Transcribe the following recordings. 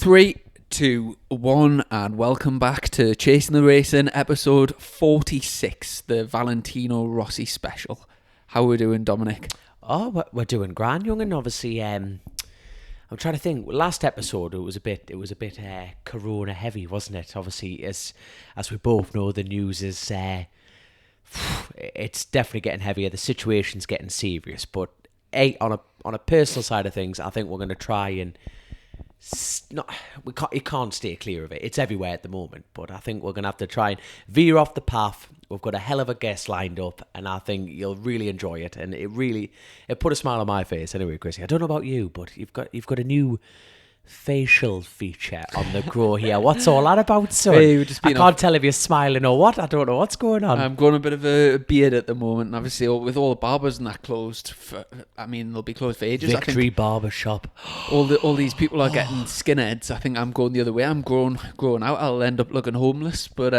3, 2, 1, and welcome back to Chasing the Racing, episode 46, the Valentino Rossi special. How are we doing, Dominic? Oh, we're doing grand, young, and obviously, I'm trying to think. Last episode, it was a bit Corona heavy, wasn't it? Obviously, as we both know, the news is it's definitely getting heavier. The situation's getting serious, but on a personal side of things, I think we're going to try and. You can't stay clear of it. It's everywhere at the moment, but I think we're going to have to try and veer off the path. We've got a hell of a guest lined up, and I think you'll really enjoy it. And it put a smile on my face. Anyway, Chrissy, I don't know about you, but you've got a new facial feature on the grow here. What's all that about, son? Hey, I can't tell if you're smiling or what. I don't know what's going on. I'm growing a bit of a beard at the moment, and obviously with all the barbers and that closed, they'll be closed for ages. Victory Barber Shop. All these people are getting skinheads. I think I'm going the other way. I'm growing out. I'll end up looking homeless. But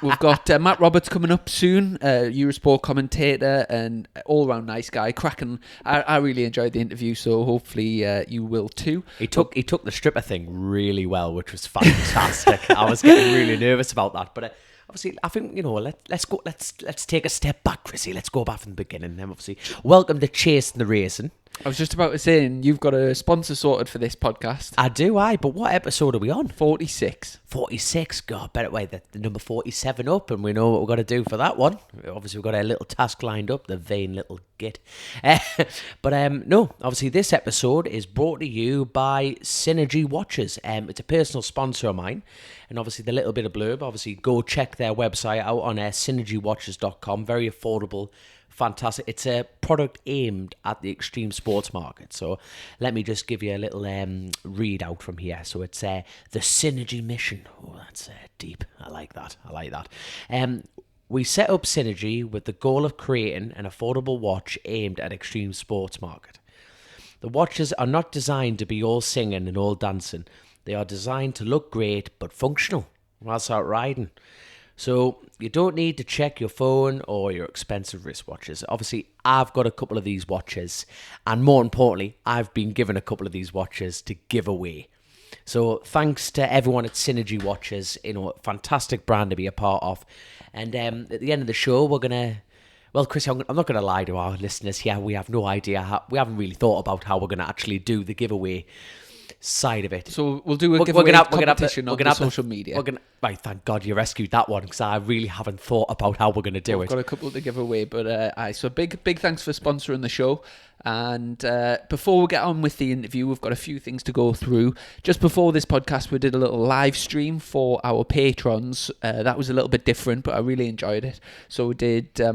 we've got Matt Roberts coming up soon, Eurosport commentator and all-round nice guy, cracking. I really enjoyed the interview, so hopefully you will too. He took the stripper thing really well, which was fantastic. I was getting really nervous about that, but obviously, I think let's take a step back, Chrissy. Let's go back from the beginning. Then, obviously, welcome to Chasing the Racing. I was just about to say, you've got a sponsor sorted for this podcast. I do, but what episode are we on? 46. 46. God, better wait the number 47 up, and we know what we've got to do for that one. Obviously, we've got a little task lined up, the vain little git. No, obviously, this episode is brought to you by Synergy Watches. It's a personal sponsor of mine, and obviously, the little bit of blurb, obviously, go check their website out on synergywatches.com. Very affordable. Fantastic. It's a product aimed at the extreme sports market. So let me just give you a little readout from here. So it's the Synergy mission. Oh, that's deep. I like that. We set up Synergy with the goal of creating an affordable watch aimed at extreme sports market. The watches are not designed to be all singing and all dancing. They are designed to look great but functional whilst out riding. So you don't need to check your phone or your expensive wristwatches. Obviously, I've got a couple of these watches, and more importantly, I've been given a couple of these watches to give away. So thanks to everyone at Synergy Watches, fantastic brand to be a part of. And at the end of the show, we're gonna. Well, Chris, I'm not going to lie to our listeners here. We have no idea. We haven't really thought about how we're going to actually do the giveaway side of it. So we'll do a giveaway competition on social media. Right, thank God you rescued that one, because I really haven't thought about how we're going to do it. We've got a couple to give away, but so big thanks for sponsoring the show. And before we get on with the interview, we've got a few things to go through. Just before this podcast, we did a little live stream for our patrons. That was a little bit different, but I really enjoyed it. So we did a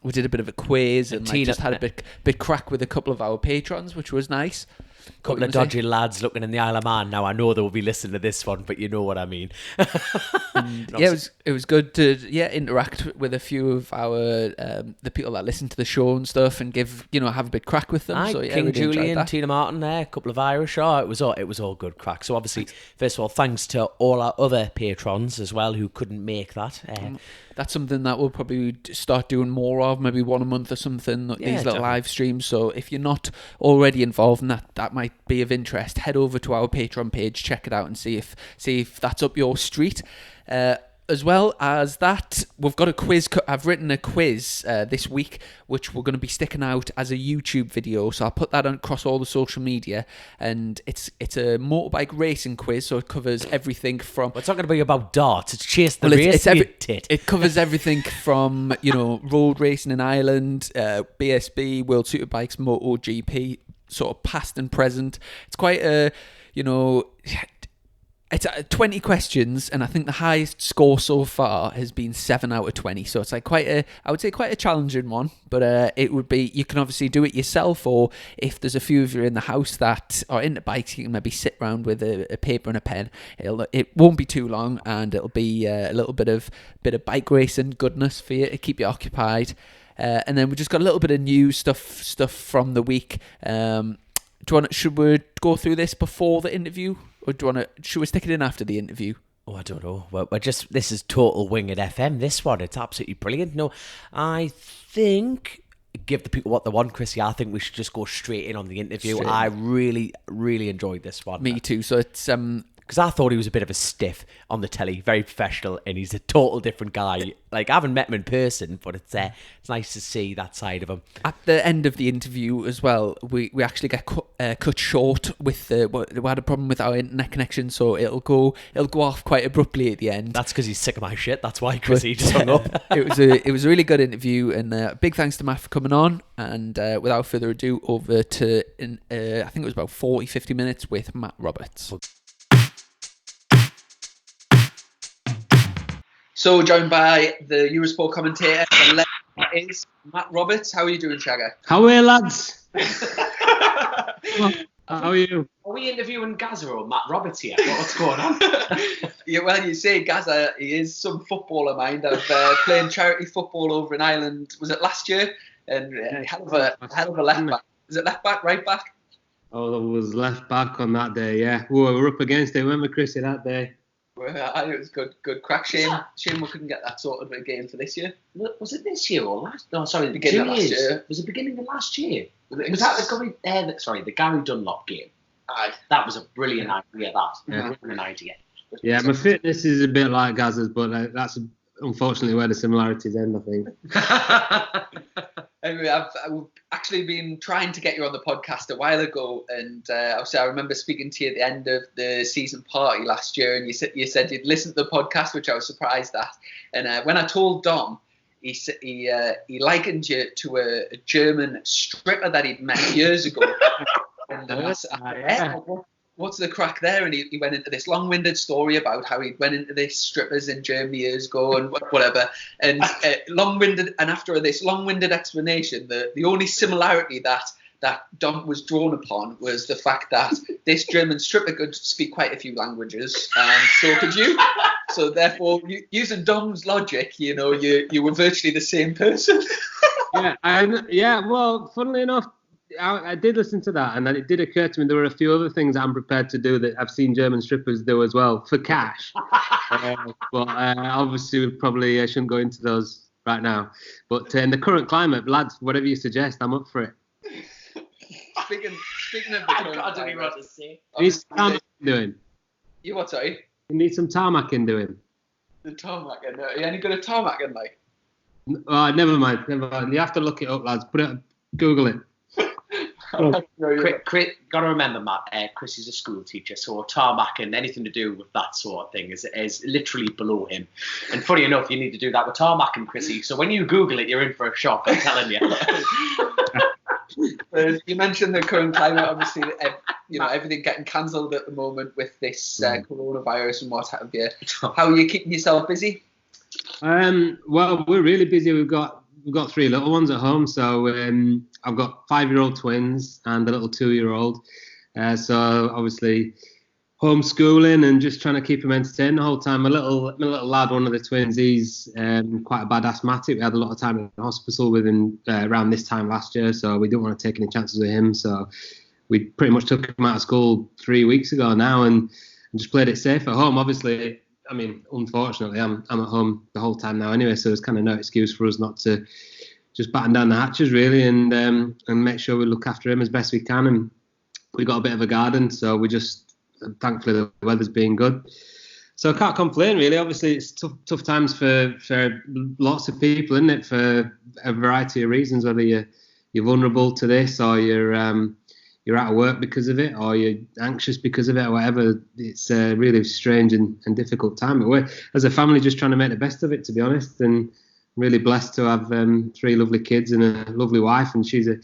bit of a quiz and just had a bit crack with a couple of our patrons, which was nice. Couple of dodgy lads looking in the Isle of Man. Now I know they will be listening to this one, but you know what I mean. It was good to interact with a few of our the people that listen to the show and stuff, and have a bit crack with them. King really Julian, Tina Martin there, a couple of Irish. It was all good crack. So obviously, first of all, thanks to all our other patrons as well who couldn't make that. That's something that we'll probably start doing more of, maybe one a month or something, these little live streams. So if you're not already involved in that might be of interest, head over to our Patreon page, check it out and see if that's up your street. As well as that, we've got a quiz. I've written a quiz this week, which we're going to be sticking out as a YouTube video. So I'll put that across all the social media, and it's a motorbike racing quiz. So it covers everything from. We're talking about darts. It's Chase the Race. It covers everything from road racing in Ireland, BSB, World Superbikes, MotoGP, sort of past and present. It's quite a It's 20 questions, and I think the highest score so far has been 7 out of 20. So it's quite a challenging one. But it would be, you can obviously do it yourself, or if there's a few of you in the house that are into bikes, you can maybe sit around with a paper and a pen. It won't be too long, and it'll be a little bit of bike racing goodness for you to keep you occupied. And then we just got a little bit of news stuff from the week. Should we go through this before the interview? Or should we stick it in after the interview? Oh, I don't know. This is total winged FM, this one. It's absolutely brilliant. No, I think give the people what they want, Chrissy, I think we should just go straight in on the interview. Straight in. I really, really enjoyed this one. Me too. So it's because I thought he was a bit of a stiff on the telly, very professional, and he's a total different guy. Like, I haven't met him in person, but it's nice to see that side of him. at the end of the interview as well. We actually get cut short with we had a problem with our internet connection, so it'll go off quite abruptly at the end. That's because he's sick of my shit. That's why Chrissy just hung up. It was a really good interview, and big thanks to Matt for coming on. And without further ado, over to I think it was about 40-50 minutes with Matt Roberts. So joined by the Eurosport commentator, the legend that is Matt Roberts. How are you doing, Shagger? How are you, lads? How are you? Are we interviewing Gaza or Matt Roberts here? What's going on? Yeah, well, you say Gaza, he is some footballer mind. I've playing charity football over in Ireland. Was it last year? And hell of a left back. Is it left back, right back? Oh, there was left back on that day, yeah. We were up against it, weren't we, Chrissy, that day? It was good crack. Shame we couldn't get that sort of a game for this year. Was it this year or last? No, sorry, Beginning of last year. Was it beginning of last year? Was that the Gary Dunlop game? Aye. That was a brilliant idea. Yeah. Brilliant idea. Yeah, my fitness is a bit like Gaza's, but that's unfortunately where the similarities end, I think. Anyway, I've actually been trying to get you on the podcast a while ago, and obviously I remember speaking to you at the end of the season party last year, and you said you'd listened to the podcast, which I was surprised at. And when I told Dom, he likened you to a German stripper that he'd met years ago. And I said, what's the crack there? And he went into this long-winded story about how he went into this strippers in Germany years ago and whatever. And long-winded, and after this long-winded explanation, the only similarity that Dom was drawn upon was the fact that this German stripper could speak quite a few languages, and so could you. So therefore, using Dom's logic, you were virtually the same person. Well, funnily enough, I did listen to that, and then it did occur to me there were a few other things I'm prepared to do that I've seen German strippers do as well for cash. But obviously we probably shouldn't go into those right now. But in the current climate, lads, whatever you suggest, I'm up for it. Speaking of the current I don't even know climate, what to say. You need some tarmac doing. You what, sorry? You need some tarmacking doing. The tarmacking. Are you any good at tarmacking, like? Never mind. You have to look it up, lads. Google it. Got to remember, Matt, Chris is a school teacher, so tarmac and anything to do with that sort of thing is literally below him. And funny enough, you need to do that with tarmac and Chrissy. So when you Google it, you're in for a shock, I'm telling you. You mentioned the current climate, obviously, everything getting cancelled at the moment with this coronavirus and what have you. How are you keeping yourself busy? Well, we're really busy. We've got 3 little ones at home, so I've got 5-year-old twins and a little 2-year-old. So obviously homeschooling and just trying to keep him entertained the whole time. My little lad, one of the twins, he's quite a bad asthmatic. We had a lot of time in the hospital with him around this time last year, so we didn't want to take any chances with him. So we pretty much took him out of school 3 weeks ago now and just played it safe at home. Obviously, I mean, unfortunately, I'm at home the whole time now anyway, so there's kind of no excuse for us not to just batten down the hatches really and make sure we look after him as best we can. And we got a bit of a garden, so we just thankfully the weather's been good. So I can't complain really. Obviously, it's tough times for lots of people, isn't it? For a variety of reasons, whether you're vulnerable to this or you're out of work because of it or you're anxious because of it or whatever. It's a really strange and difficult time, but we're as a family just trying to make the best of it, to be honest, and really blessed to have 3 lovely kids and a lovely wife, and she's a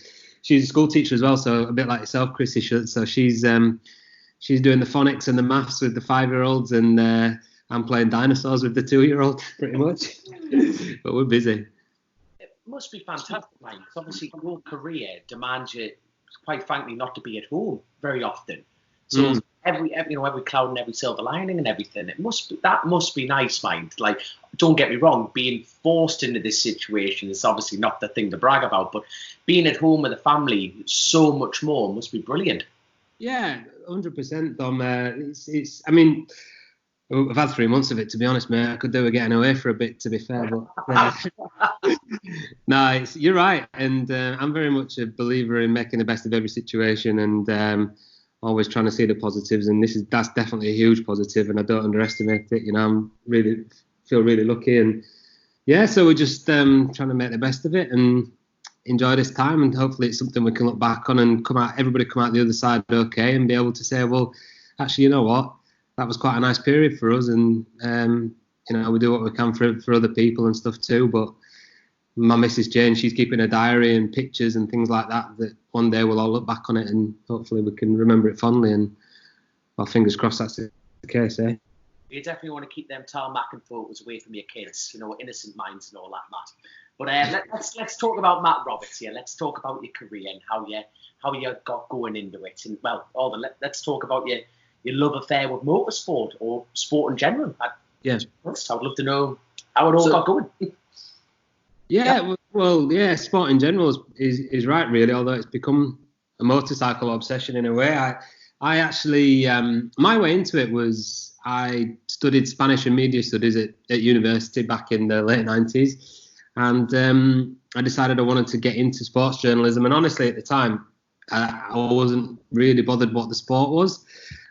school teacher as well, so a bit like yourself, Chrissy. So she's doing the phonics and the maths with the 5-year-olds, and I'm playing dinosaurs with the 2-year-old pretty much. But we're busy. It must be fantastic, man, because obviously your career demands you, quite frankly, not to be at home very often. So every cloud and every silver lining and everything, that must be nice, mind. Like, don't get me wrong, being forced into this situation is obviously not the thing to brag about, but being at home with a family so much more must be brilliant. Yeah, 100%, Dom. It's I mean, I've had 3 months of it, to be honest, mate. I could do with getting away for a bit, to be fair. But no, you're right. And I'm very much a believer in making the best of every situation and always trying to see the positives. And that's definitely a huge positive, and I don't underestimate it. I'm feel really lucky. And yeah, so we're just trying to make the best of it and enjoy this time. And hopefully it's something we can look back on and everybody come out the other side okay and be able to say, well, actually, you know what? That was quite a nice period for us, and we do what we can for other people and stuff too. But my missus Jane, she's keeping a diary and pictures and things like that one day we'll all look back on it and hopefully we can remember it fondly. And well, fingers crossed that's the case, eh? You definitely want to keep them tarmac and photos away from your kids, innocent minds and all that, Matt. But let's talk about Matt Roberts here. Let's talk about your career and how you got going into it. And let's talk about your love affair with motorsport or sport in general. I'd love to know how it all got going. Sport in general is right, really, although it's become a motorcycle obsession in a way. I actually, my way into it was I studied Spanish and media studies at university back in the late 90s, and I decided I wanted to get into sports journalism. And honestly, at the time, I wasn't really bothered what the sport was.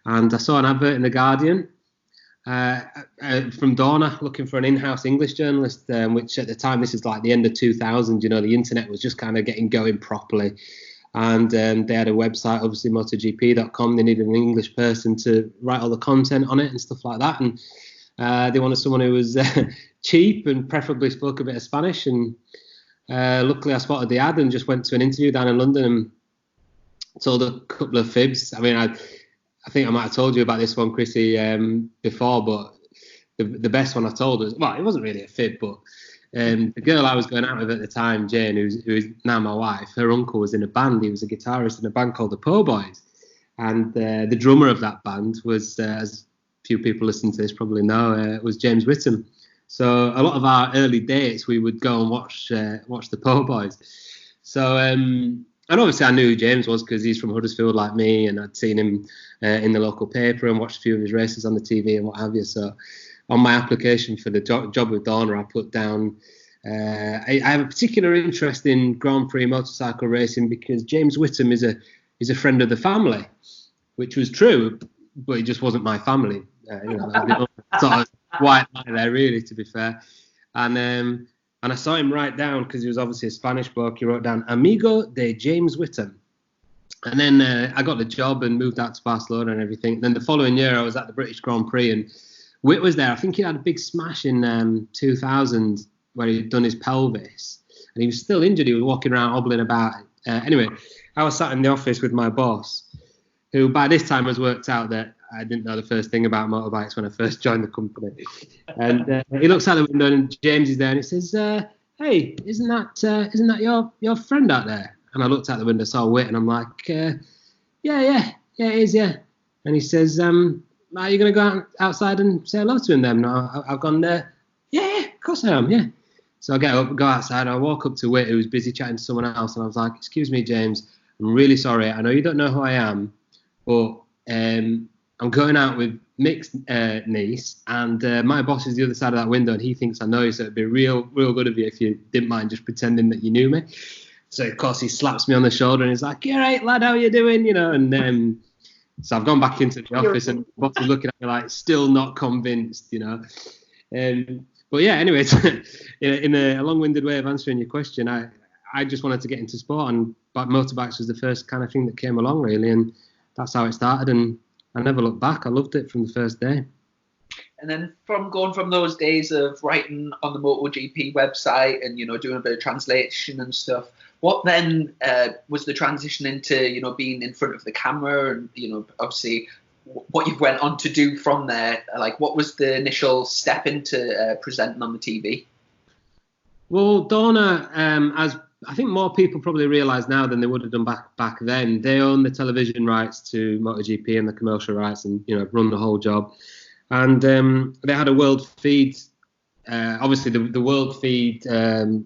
And I saw an advert in The Guardian from Dorna looking for an in-house English journalist, which at the time, this is like the end of 2000, the internet was just kind of getting going properly. And they had a website, obviously MotoGP.com. They needed an English person to write all the content on it and stuff like that. And they wanted someone who was cheap and preferably spoke a bit of Spanish. And luckily I spotted the ad and just went to an interview down in London and told a couple of fibs. I mean, I think I might have told you about this one, Chrissy, before, but the best one I told was, well, it wasn't really a fib, but the girl I was going out with at the time, Jane, who is now my wife, her uncle was in a band. He was a guitarist in a band called the Po Boys. And the drummer of that band was, as few people listening to this probably know, was James Whittam. So a lot of our early dates, we would go and watch the Po Boys. So, and obviously I knew who James was because he's from Huddersfield like me, and I'd seen him in the local paper and watched a few of his races on the TV and what have you. So on my application for the job with Dorna, I put down, I have a particular interest in Grand Prix motorcycle racing because James Whittam is a friend of the family, which was true, but it just wasn't my family. Sort of white lie there, really, to be fair. And I saw him write down, because he was obviously a Spanish bloke, he wrote down, Amigo de James Whittam. And then I got the job and moved out to Barcelona and everything. Then the following year, I was at the British Grand Prix, and Whit was there. I think he had a big smash in 2000 where he'd done his pelvis. And he was still injured. He was walking around, hobbling about. Anyway, I was sat in the office with my boss, who by this time has worked out that I didn't know the first thing about motorbikes when I first joined the company. And he looks out the window and James is there and he says, hey, isn't that your friend out there? And I looked out the window, saw Whit, and I'm like, yeah, it is, yeah. And he says, are you going to go outside and say hello to him then? No, I've gone there. Yeah, of course I am, yeah. So I get up, go outside, I walk up to Whit, who was busy chatting to someone else, and I was like, excuse me, James, I'm really sorry. I know you don't know who I am, but I'm going out with Mick's niece, and my boss is the other side of that window, and he thinks I know you, so it'd be real good of you if you didn't mind just pretending that you knew me. So, of course, he slaps me on the shoulder, and he's like, yeah, right, lad, how you doing? And so I've gone back into the office, and the boss is looking at me like, still not convinced, But yeah, anyway, in a long-winded way of answering your question, I just wanted to get into sport, and motorbikes was the first kind of thing that came along, really, and that's how it started, and I never looked back. I loved it from the first day. And then going from those days of writing on the MotoGP website and, doing a bit of translation and stuff, what then was the transition into, being in front of the camera and, obviously what you went on to do from there? Like, what was the initial step into presenting on the TV? Well, Dorna, as I think more people probably realise now than they would have done back then, they own the television rights to MotoGP and the commercial rights and, run the whole job. And they had a world feed obviously the world feed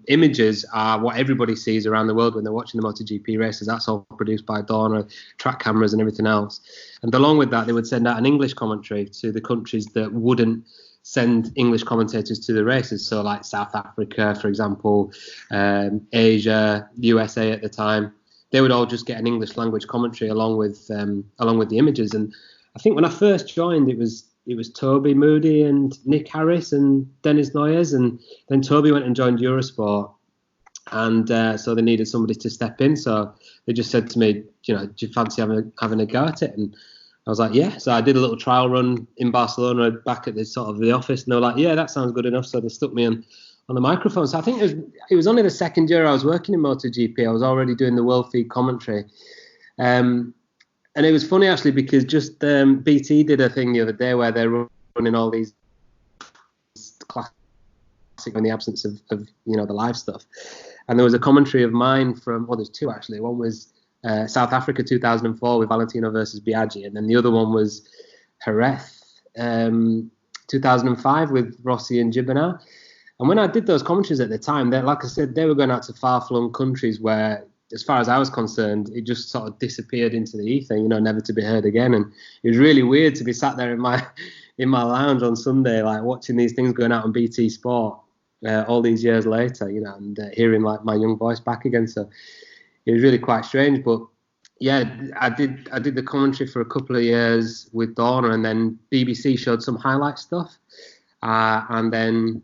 images are what everybody sees around the world when they're watching the MotoGP races. That's all produced by Dorna, track cameras and everything else. And along with that, they would send out an English commentary to the countries that wouldn't send English commentators to the races. So like South Africa, for example, Asia, USA at the time, they would all just get an English language commentary along with the images. And I think when I first joined, it was Toby Moody and Nick Harris and Dennis Noyes, and then Toby went and joined Eurosport, and so they needed somebody to step in. So they just said to me, do you fancy having a go at it? And I was like, yeah. So I did a little trial run in Barcelona back at the office, and they were like, yeah, that sounds good enough. So they stuck me on the microphone. So I think it was only the second year I was working in MotoGP. I was already doing the world feed commentary. And it was funny, actually, because just BT did a thing the other day where they're running all these classic in the absence of the live stuff. And there was a commentary of mine from, well, there's two, actually. One was South Africa 2004 with Valentino versus Biaggi. And then the other one was Jerez 2005 with Rossi and Gibernau. And when I did those commentaries at the time, like I said, they were going out to far-flung countries where, as far as I was concerned, it just sort of disappeared into the ether, never to be heard again. And it was really weird to be sat there in my lounge on Sunday, like watching these things going out on BT Sport all these years later, and hearing like my young voice back again. So it was really quite strange. But yeah, I did the commentary for a couple of years with Dorna, and then BBC showed some highlight stuff, and then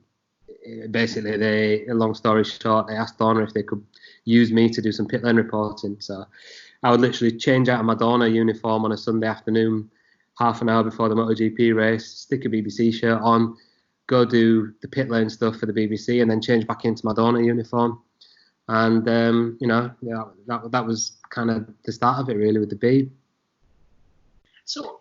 basically long story short, they asked Dorna if they could use me to do some pit lane reporting. So I would literally change out of my Dorna uniform on a Sunday afternoon, half an hour before the MotoGP race, stick a BBC shirt on, go do the pit lane stuff for the BBC, and then change back into my Dorna uniform. And that was kind of the start of it, really, with the B. So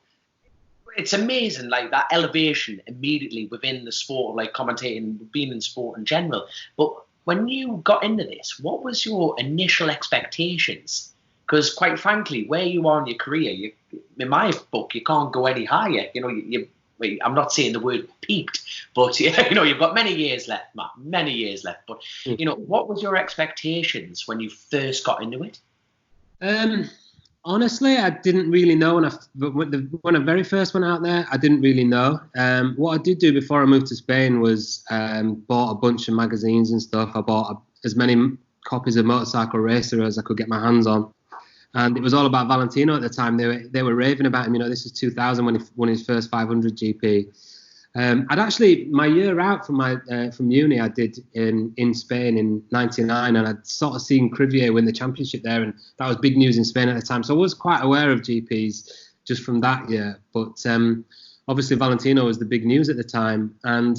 it's amazing, like that elevation immediately within the sport, like commentating, being in sport in general. But when you got into this, what was your initial expectations? Because quite frankly, where you are in your career, in my book, you can't go any higher. I'm not saying the word peaked, but you've got many years left, Matt, many years left. But what was your expectations when you first got into it? Honestly, I didn't really know when I very first went out there. I didn't really know. What I did do before I moved to Spain was bought a bunch of magazines and stuff. I bought as many copies of Motorcycle Racer as I could get my hands on, and it was all about Valentino at the time. They were raving about him. This is 2000 when he won his first 500 GP. I'd actually, my year out from uni, I did in Spain in '99, and I'd sort of seen Crivier win the championship there, and that was big news in Spain at the time. So I was quite aware of GPs just from that year. But obviously Valentino was the big news at the time, and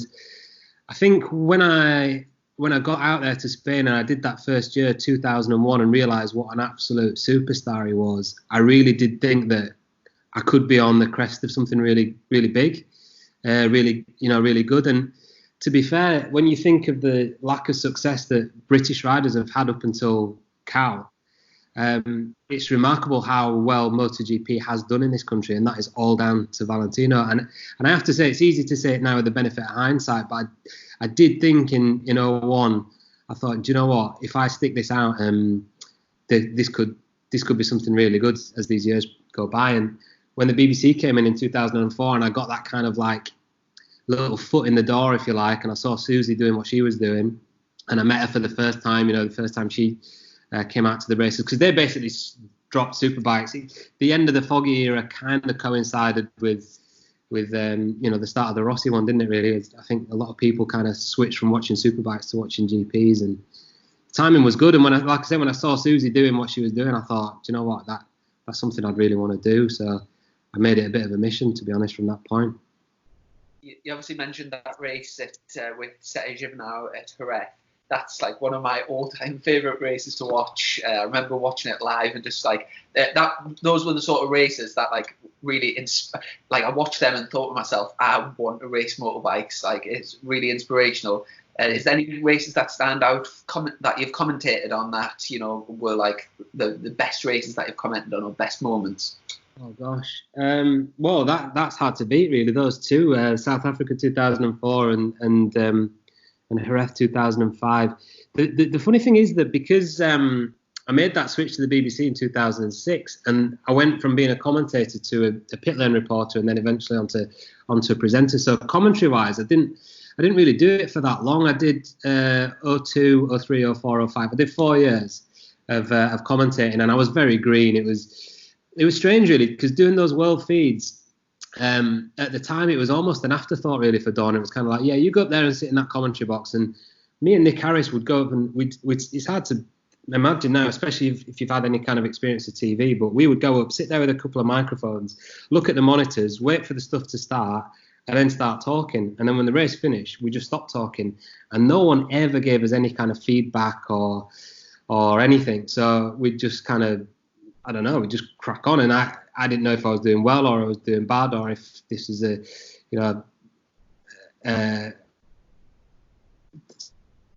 I think when I got out there to Spain and I did that first year, 2001, and realised what an absolute superstar he was, I really did think that I could be on the crest of something really, really big. Really good. And to be fair, when you think of the lack of success that British riders have had up until Cal, it's remarkable how well MotoGP has done in this country, and that is all down to Valentino. And I have to say, it's easy to say it now with the benefit of hindsight, but I did think in 01, I thought, do you know what? If I stick this out, this could be something really good as these years go by. And when the BBC came in 2004, and I got that kind of like little foot in the door, if you like, and I saw Susie doing what she was doing, and I met her for the first time, the first time she came out to the races, because they basically dropped superbikes. The end of the Foggy era kind of coincided with the start of the Rossi one, didn't it, really? I think a lot of people kind of switched from watching superbikes to watching GPs, and timing was good. And when I saw Susie doing what she was doing, I thought, do you know what, that's something I'd really want to do. So I made it a bit of a mission, to be honest, from that point. You obviously mentioned that race with Sete Gibernau at Jerez. That's like one of my all-time favourite races to watch. I remember watching it live and just like that. Those were the sort of races that like really I watched them and thought to myself, I want to race motorbikes. Like, it's really inspirational. Is there any races that stand out that you've commentated on that were like the best races that you've commented on, or best moments? Oh gosh, well that's hard to beat, really. Those two, South Africa 2004 and and Jerez 2005. The funny thing is that because I made that switch to the BBC in 2006, and I went from being a commentator to a pit lane reporter, and then eventually onto a presenter. So commentary-wise, I didn't really do it for that long. I did 02, 03, 04, 05. I did 4 years of commentating, and I was very green. It was strange, really, because doing those world feeds, at the time, it was almost an afterthought, really, for Dawn. It was kind of like, yeah, you go up there and sit in that commentary box, and me and Nick Harris would go up, and it's hard to imagine now, especially if you've had any kind of experience with TV, but we would go up, sit there with a couple of microphones, look at the monitors, wait for the stuff to start, and then start talking. And then when the race finished, we just stopped talking, and no one ever gave us any kind of feedback or anything. So we just kind of, I don't know, we just crack on. And I didn't know if I was doing well or I was doing bad, or if this was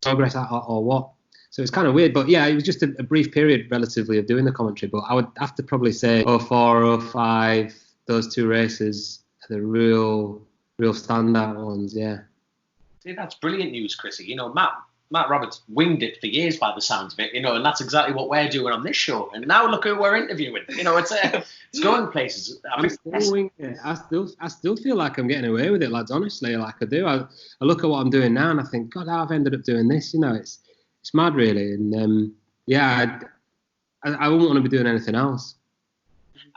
progress or what. So it's kind of weird, but yeah, it was just a brief period relatively of doing the commentary. But I would have to probably say 04, 05, those 2 races are the real standout ones, yeah. See, that's brilliant news, Chrissy. You know, Matt Roberts winged it for years by the sounds of it, you know, and that's exactly what we're doing on this show. And now look who we're interviewing. You know, it's going places. I still feel like I'm getting away with it, lads, honestly, like I do. I look at what I'm doing now and I think, God, how I've ended up doing this, you know, it's mad, really. And I wouldn't want to be doing anything else.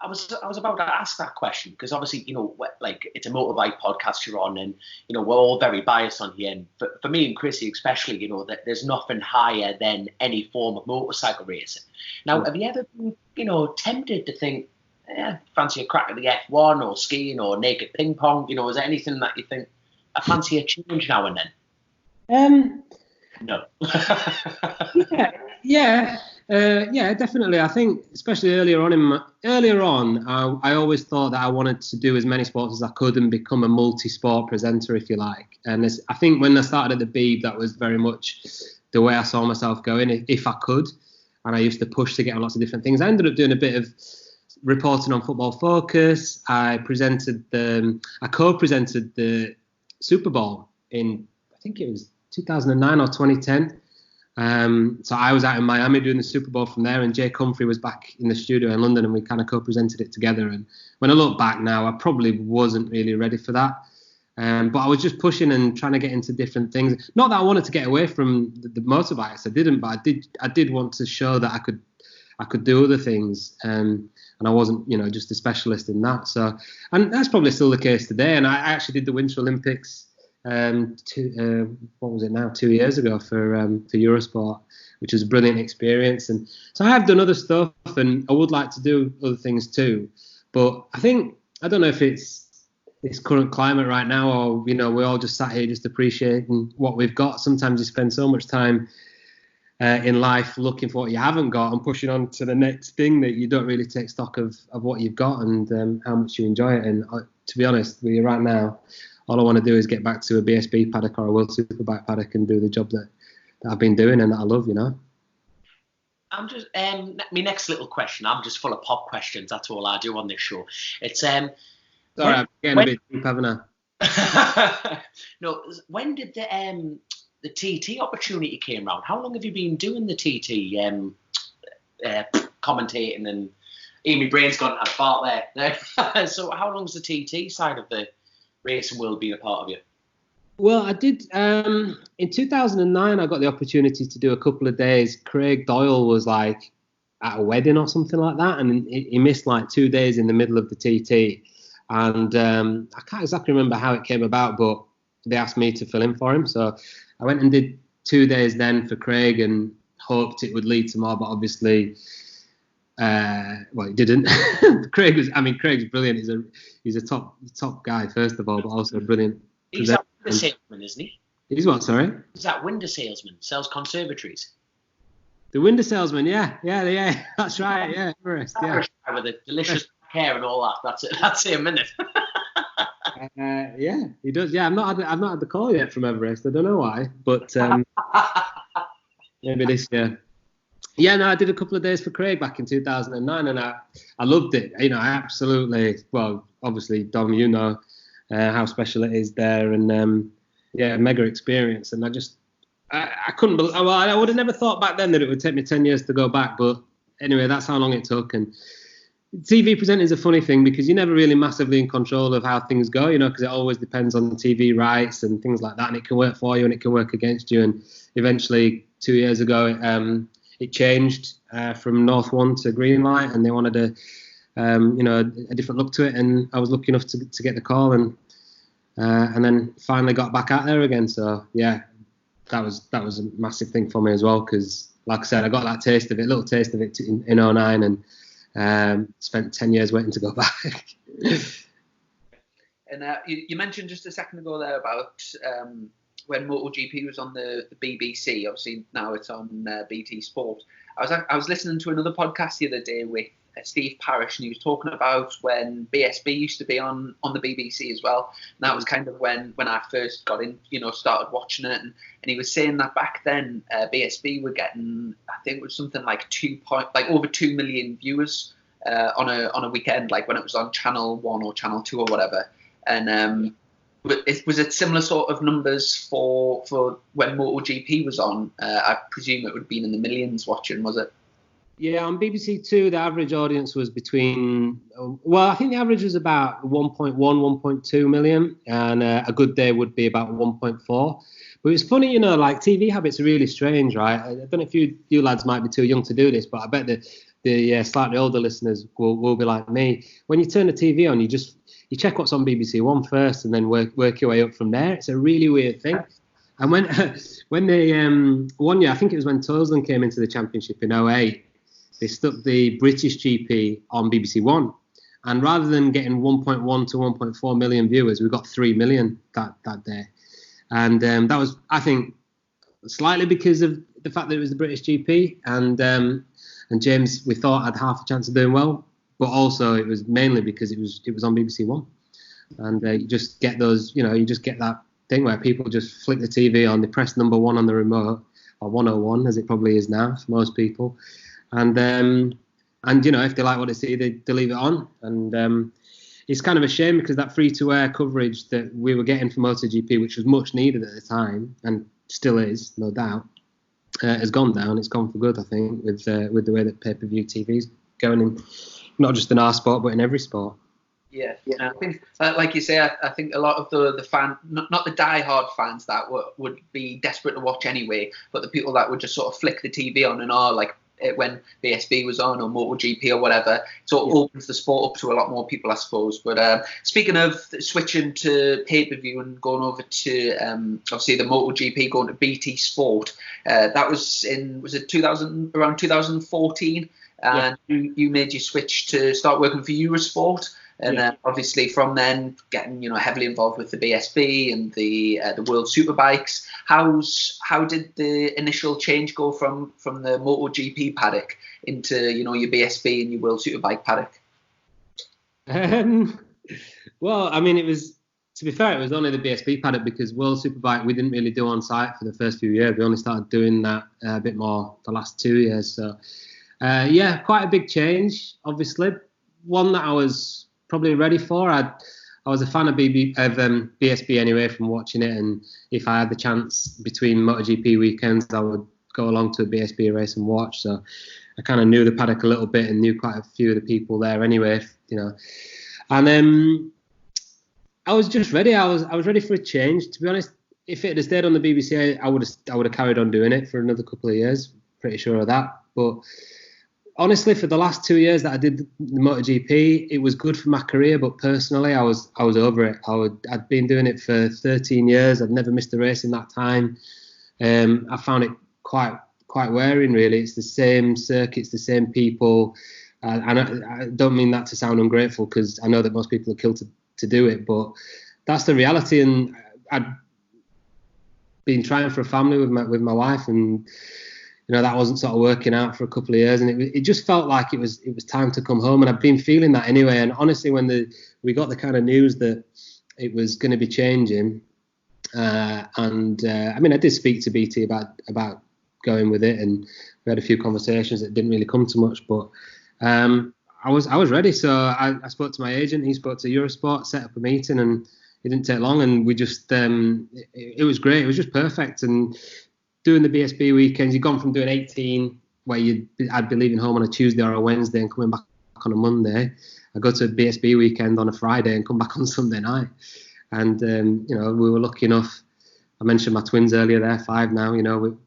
I was about to ask that question because obviously, you know, like it's a motorbike podcast you're on, and you know we're all very biased on here. And for me and Chrissy especially, you know, that there's nothing higher than any form of motorcycle racing. Now, have you ever been, you know, tempted to think, fancy a crack at the F1 or skiing or naked ping pong? You know, is there anything that you think I fancy a change now and then? No. Yeah, definitely. I think, especially earlier on, I always thought that I wanted to do as many sports as I could and become a multi-sport presenter, if you like. And I think when I started at the Beeb, that was very much the way I saw myself going, if I could. And I used to push to get on lots of different things. I ended up doing a bit of reporting on Football Focus. I co-presented the Super Bowl in, I think it was 2009 or 2010. So I was out in Miami doing the Super Bowl from there, and Jake Humphrey was back in the studio in London, and we kind of co-presented it together. And when I look back now, I probably wasn't really ready for that. But I was just pushing and trying to get into different things. Not that I wanted to get away from the motorbikes, I didn't, but I did want to show that I could do other things. And I wasn't, you know, just a specialist in that. So, and that's probably still the case today. And I actually did the Winter Olympics. 2 years ago for Eurosport, which was a brilliant experience. And so I have done other stuff, and I would like to do other things too. But I don't know if it's this current climate right now, or, you know, we're all just sat here just appreciating what we've got. Sometimes you spend so much time in life looking for what you haven't got and pushing on to the next thing that you don't really take stock of what you've got and how much you enjoy it. And to be honest with you right now, all I want to do is get back to a BSB paddock or a World Superbike paddock and do the job that I've been doing and that I love, you know. I'm just, my next little question, I'm just full of pop questions. That's all I do on this show. It's, sorry, I'm getting a bit deep, haven't I? No, when did the TT opportunity came round? How long have you been doing the TT, commentating? And my brain's gone at fart there. So how long's the TT side of the racing world been a part of you? Well, I did. In 2009, I got the opportunity to do a couple of days. Craig Doyle was like at a wedding or something like that, and he missed like 2 days in the middle of the TT. And I can't exactly remember how it came about, but they asked me to fill in for him. So I went and did 2 days then for Craig and hoped it would lead to more, but obviously, well, it didn't. Craig's brilliant. He's a top guy, first of all, but also a brilliant. He's that window salesman, isn't he? He's what, sorry? He's that window salesman, sells conservatories. The window salesman, yeah, that's right, yeah, Everest, yeah. With the delicious hair and all that. That's him, isn't it? Yeah, he does. Yeah, I've not had the call yet from Everest. I don't know why, but maybe this year. Yeah, no, I did a couple of days for Craig back in 2009, and I loved it. You know, I absolutely. Well, obviously, Dom, you know how special it is there, and mega experience. And I just I couldn't believe. Well, I would have never thought back then that it would take me 10 years to go back. But anyway, that's how long it took. And TV presenting is a funny thing because you're never really massively in control of how things go, because it always depends on the TV rights and things like that. And it can work for you and it can work against you. And eventually, 2 years ago, it changed from North One to Greenlight, and they wanted a different look to it. And I was lucky enough to get the call, and then finally got back out there again. So yeah, that was a massive thing for me as well, because like I said, I got that little taste of it in 2009, and spent 10 years waiting to go back. And you mentioned just a second ago there about when MotoGP was on the BBC. Obviously now it's on BT Sport. I was listening to another podcast the other day with Steve Parrish, and he was talking about when BSB used to be on the BBC as well. And that was kind of when I first got in, started watching it. And he was saying that back then BSB were getting, I think it was something like over 2 million viewers on a weekend, like when it was on Channel 1 or Channel 2 or whatever. And was it similar sort of numbers for when MotoGP was on? I presume it would have been in the millions watching, was it? Yeah, on BBC Two, the average audience was between, I think the average was about 1.1, 1.2 million, and a good day would be about 1.4. But it's funny, like TV habits are really strange, right? I don't know if you lads might be too young to do this, but I bet the slightly older listeners will be like me. When you turn the TV on, you check what's on BBC One first, and then work your way up from there. It's a really weird thing. And when they one year, I think it was when Toseland came into the championship in 2008, they stuck the British GP on BBC One, and rather than getting 1.1 to 1.4 million viewers, we got 3 million that day. And that was, I think, slightly because of the fact that it was the British GP, and James, we thought, had half a chance of doing well, but also it was mainly because it was on BBC One, and you just get those, you just get that thing where people just flick the TV on, they press number 1 on the remote, or 101 as it probably is now for most people. And if they like what they see, they leave it on. And it's kind of a shame because that free-to-air coverage that we were getting for MotoGP, which was much needed at the time, and still is, no doubt, has gone down. It's gone for good, I think, with the way that pay-per-view TV is going in, not just in our sport, but in every sport. Yeah. I think, like you say, I think a lot of the fan, not the die-hard fans that would be desperate to watch anyway, but the people that would just sort of flick the TV on and are like, when BSB was on or MotoGP or whatever, so it opens the sport up to a lot more people, I suppose. But speaking of switching to pay-per-view and going over to obviously the MotoGP, going to BT Sport, that was around 2014, and you made your switch to start working for Eurosport. And obviously from then getting heavily involved with the BSB and the World Superbikes. How did the initial change go from the MotoGP paddock into your BSB and your World Superbike paddock? Well, I mean, it was, to be fair, it was only the BSB paddock, because World Superbike we didn't really do on site for the first few years. We only started doing that a bit more the last 2 years. So quite a big change, obviously. One that I was probably ready for. I was a fan of BSB anyway from watching it, and if I had the chance between MotoGP weekends, I would go along to a BSB race and watch. So I kind of knew the paddock a little bit and knew quite a few of the people there anyway, And I was just ready. I was ready for a change. To be honest, if it had stayed on the BBC, I would have carried on doing it for another couple of years. Pretty sure of that. But honestly, for the last 2 years that I did the MotoGP, it was good for my career, but personally, I was over it. I'd been doing it for 13 years. I'd never missed a race in that time. I found it quite wearing, really. It's the same circuits, the same people. And I don't mean that to sound ungrateful, because I know that most people are killed to do it, but that's the reality. And I'd been trying for a family with my wife, and that wasn't sort of working out for a couple of years, and it just felt like it was time to come home, and I've been feeling that anyway. And honestly, when we got the kind of news that it was going to be changing, I did speak to BT about going with it, and we had a few conversations that didn't really come to much, but I was ready. So I spoke to my agent, he spoke to Eurosport, set up a meeting, and it didn't take long, and we just it was great. It was just perfect. And doing the BSB weekends, you've gone from doing 18, where I'd be leaving home on a Tuesday or a Wednesday and coming back on a Monday. I go to a BSB weekend on a Friday and come back on Sunday night. And, we were lucky enough. I mentioned my twins earlier, they're 5 now.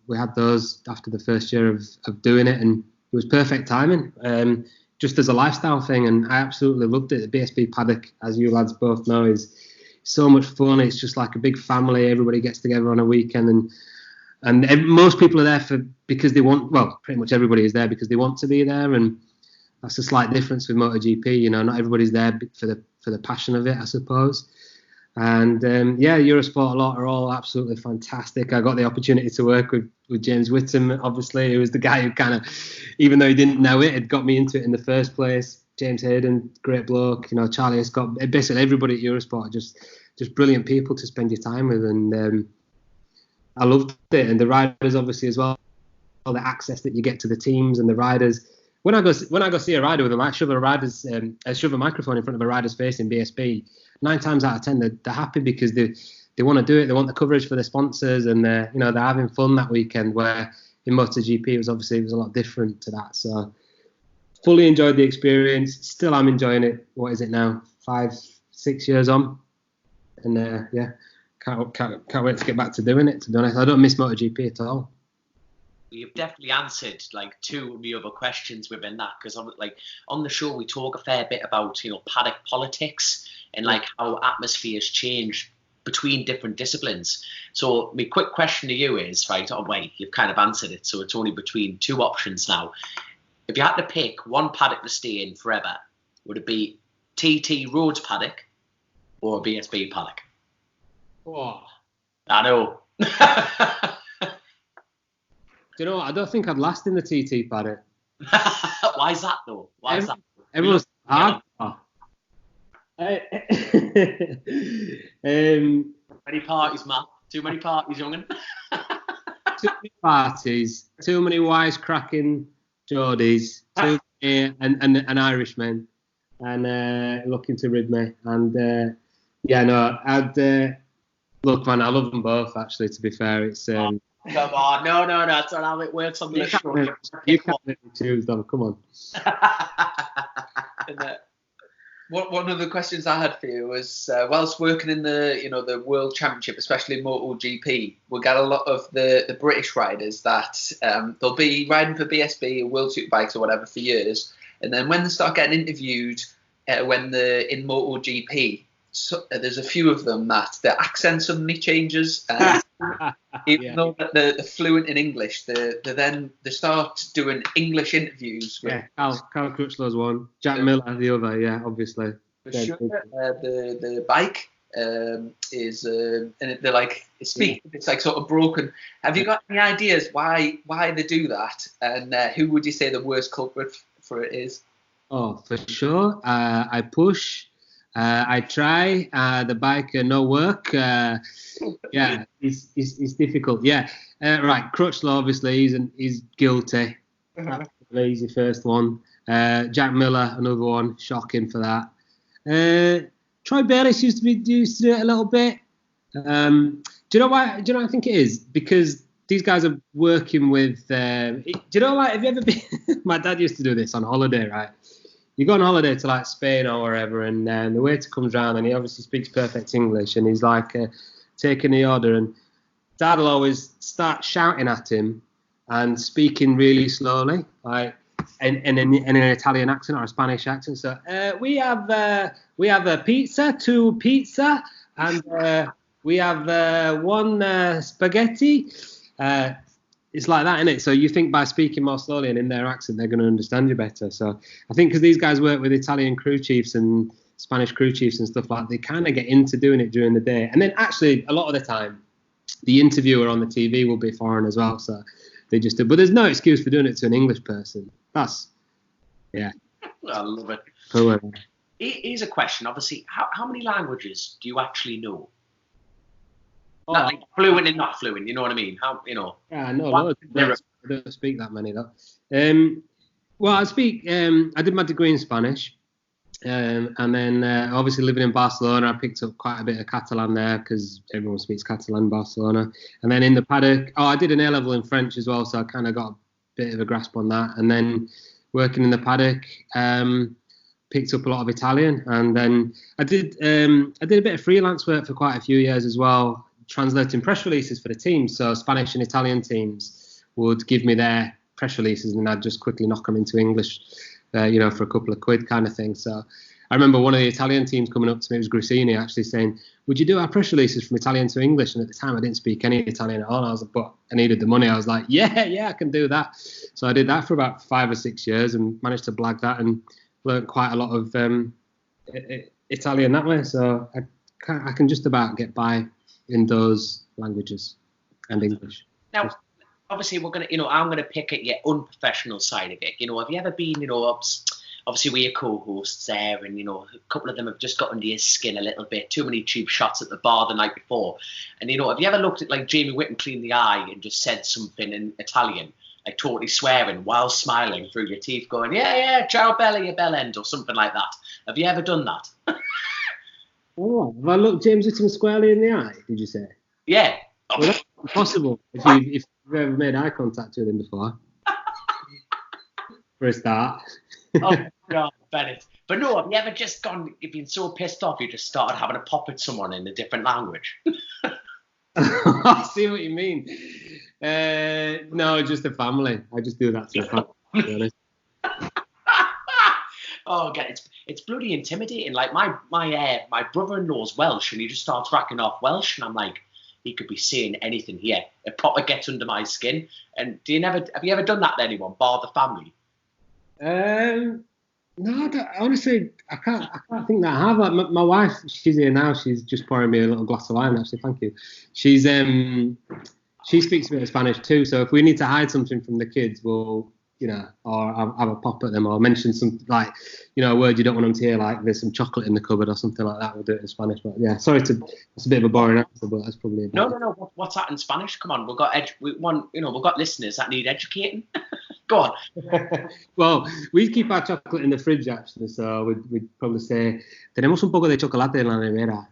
We had those after the first year of doing it, and it was perfect timing, just as a lifestyle thing. And I absolutely loved it. The BSB paddock, as you lads both know, is so much fun. It's just like a big family. Everybody gets together on a weekend, and most people are there because they want. Well, pretty much everybody is there because they want to be there, and that's a slight difference with MotoGP. Not everybody's there for the passion of it, I suppose. And Eurosport a lot are all absolutely fantastic. I got the opportunity to work with James Whittam, obviously, who was the guy who kind of, even though he didn't know it, had got me into it in the first place. James Hayden, great bloke. Charlie has got basically everybody at Eurosport, just brilliant people to spend your time with, and I loved it. And the riders, obviously, as well, all the access that you get to the teams and the riders. When I go see a rider with them, I shove a microphone in front of a rider's face in BSB. 9 times out of 10, they're happy because they want to do it. They want the coverage for the sponsors, and they're having fun that weekend. Where in MotoGP, it was a lot different to that. So fully enjoyed the experience. Still, I'm enjoying it. What is it now? 5-6 years on, and can't wait to get back to doing it. To be honest, I don't miss MotoGP at all. You've definitely answered like 2 of the other questions within that, because on the show we talk a fair bit about paddock politics and like how atmospheres change between different disciplines. So my quick question to you is, right, you've kind of answered it, so it's only between 2 options now. If you had to pick one paddock to stay in forever, would it be TT Rhodes paddock or a BSB paddock? Oh. I know. Do you know what? I don't think I'd last in the TT paddock. Why is that though? Everyone's hard. Many parties, Matt. Too many parties, young'un. Too many parties. Too many wisecracking Geordies. Too many and Irishmen. And looking to rid me. And I'd look, man. I love them both. Actually, to be fair, it's. Come on, no, that's not how it works on the show. You can't make me choose, Dom. Come on. And, one of the questions I had for you was, whilst working in the World Championship, especially MotoGP, we'll get a lot of the British riders that they'll be riding for BSB or World Superbikes or whatever for years, and then when they start getting interviewed, when they're in MotoGP, there's a few of them that their accent suddenly changes. Even though they're fluent in English, they start doing English interviews. Carl Crutchlow's one, Jack Miller the other. Yeah, obviously. For sure, the bike is, and they're like it's like sort of broken. Have you got any ideas why they do that? And who would you say the worst culprit for it is? Oh, for sure. I push. I try. The bike no work. It's difficult. Yeah. Right. Crutchlow, obviously, he's guilty. He's the first one. Jack Miller, another one. Shocking for that. Troy Bayliss used to do it a little bit. Do you know why? Do you know what I think it is? Because these guys are working with. Do you know, like, have you ever been? My dad used to do this on holiday, right? You go on holiday to like Spain or wherever, and the waiter comes round and he obviously speaks perfect English, and he's like taking the order, and Dad will always start shouting at him and speaking really slowly, like in an Italian accent or a Spanish accent. So we have a pizza, 2 pizza, and we have 1 spaghetti. It's like that, isn't it? So you think by speaking more slowly and in their accent, they're going to understand you better. So I think because these guys work with Italian crew chiefs and Spanish crew chiefs and stuff like that, they kind of get into doing it during the day. And then actually, a lot of the time, the interviewer on the TV will be foreign as well. So they just do. But there's no excuse for doing it to an English person. Yeah. I love it. Cool. Here's a question. Obviously, how many languages do you actually know? Oh, not like fluent and not fluent, you know what I mean? Yeah, no, I don't speak that many though. Well, I speak. I did my degree in Spanish. And then obviously living in Barcelona, I picked up quite a bit of Catalan there because everyone speaks Catalan in Barcelona. And then in the paddock, I did an A-level in French as well, so I kind of got a bit of a grasp on that. And then working in the paddock, picked up a lot of Italian. And then I did a bit of freelance work for quite a few years as well, translating press releases for the teams. So Spanish and Italian teams would give me their press releases, and I'd just quickly knock them into English. For a couple of quid kind of thing. So I remember one of the Italian teams coming up to me, it was Grissini, actually saying, would you do our press releases from Italian to English? And at the time I didn't speak any Italian at all. I was like, but I needed the money. I was like, yeah, I can do that. So I did that for about 5 or 6 years and managed to blag that and learned quite a lot of Italian that way. So I can just about get by in those languages and English. Now, obviously, I'm gonna pick at your unprofessional side of it. Have you ever been, obviously with your co-hosts there, and a couple of them have just got under your skin a little bit. Too many cheap shots at the bar the night before, and have you ever looked at like Jamie Whitten clean the eye and just said something in Italian, like totally swearing while smiling through your teeth, going, yeah, ciao bella, your bell end, or something like that? Have you ever done that? Oh, have I looked James Whitten squarely in the eye? Did you say? Yeah. Well, that's impossible if you've ever made eye contact with him before. For a start. Oh God, Bennett. But no, have you ever just you've been so pissed off you just started having a pop at someone in a different language? I see what you mean. No, just a family. I just do that to the family, to be honest. Oh God, it's bloody intimidating. Like my brother-in-law's Welsh, and he just starts racking off Welsh, and I'm like, he could be saying anything here. It proper gets under my skin. And have you ever done that to anyone, bar the family? No, honestly, I can't think that I have. Like, my wife, she's here now. She's just pouring me a little glass of wine. Actually, thank you. She speaks a bit of Spanish too. So if we need to hide something from the kids, we'll, or have a pop at them, or mention some like, a word you don't want them to hear, like there's some chocolate in the cupboard or something like that. We'll do it in Spanish. But yeah, sorry it's a bit of a boring answer, but that's probably no. What's that in Spanish? Come on, we've got listeners that need educating. Go on. Well, we keep our chocolate in the fridge actually, so we'd probably say tenemos un poco de chocolate en la nevera.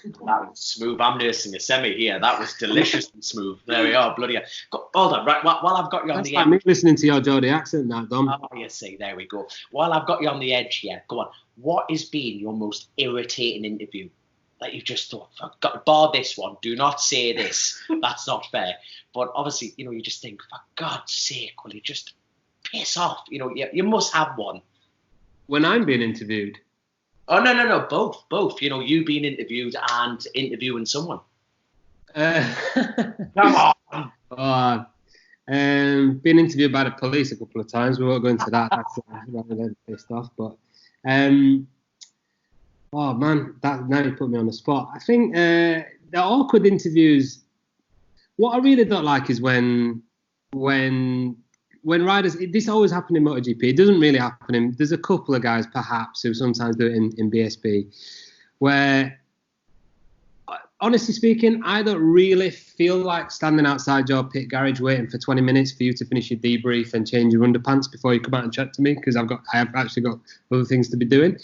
That was smooth. I'm nursing a semi here. That was delicious and smooth. There we are. Bloody hell. Hold on. Right. While I've got you on the edge. Me listening to your Geordie accent, that, Dom. Oh, you see. There we go. While I've got you on the edge here, go on. What has been your most irritating interview that you've just thought, for God, bar this one, do not say this. That's not fair. But obviously, you just think, for God's sake, will you just piss off? You must have one. When I'm being interviewed? Oh, no, both. You being interviewed and interviewing someone. Come on. Being interviewed by the police a couple of times. We won't go into that. That's really pissed off. But, oh, man, now you put me on the spot. I think the awkward interviews, what I really don't like is when riders, this always happens in MotoGP. It doesn't really happen there's a couple of guys perhaps who sometimes do it in BSB, where, honestly speaking, I don't really feel like standing outside your pit garage waiting for 20 minutes for you to finish your debrief and change your underpants before you come out and chat to me, because I have actually got other things to be doing.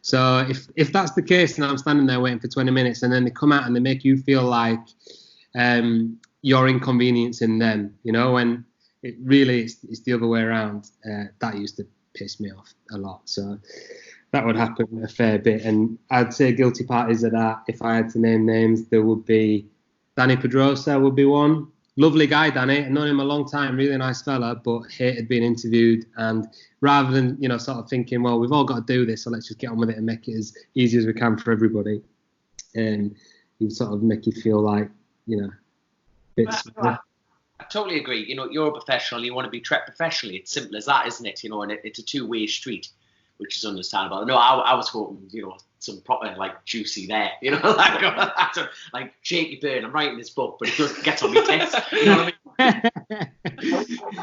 So if that's the case and I'm standing there waiting for 20 minutes and then they come out and they make you feel like you're inconveniencing them, when it really it's the other way around. That used to piss me off a lot. So that would happen a fair bit. And I'd say guilty parties of that, if I had to name names, there would be Danny Pedrosa would be one. Lovely guy, Danny. I've known him a long time, really nice fella, but hated being interviewed. And rather than, sort of thinking, well, we've all got to do this, so let's just get on with it and make it as easy as we can for everybody. And you sort of make you feel like, bits. I totally agree. You're a professional. You want to be treated professionally. It's simple as that, isn't it? And it's a two-way street, which is understandable. No, I was hoping, some proper juicy there. Like shaky burn. I'm writing this book, but it just gets on my tits. You know what I mean?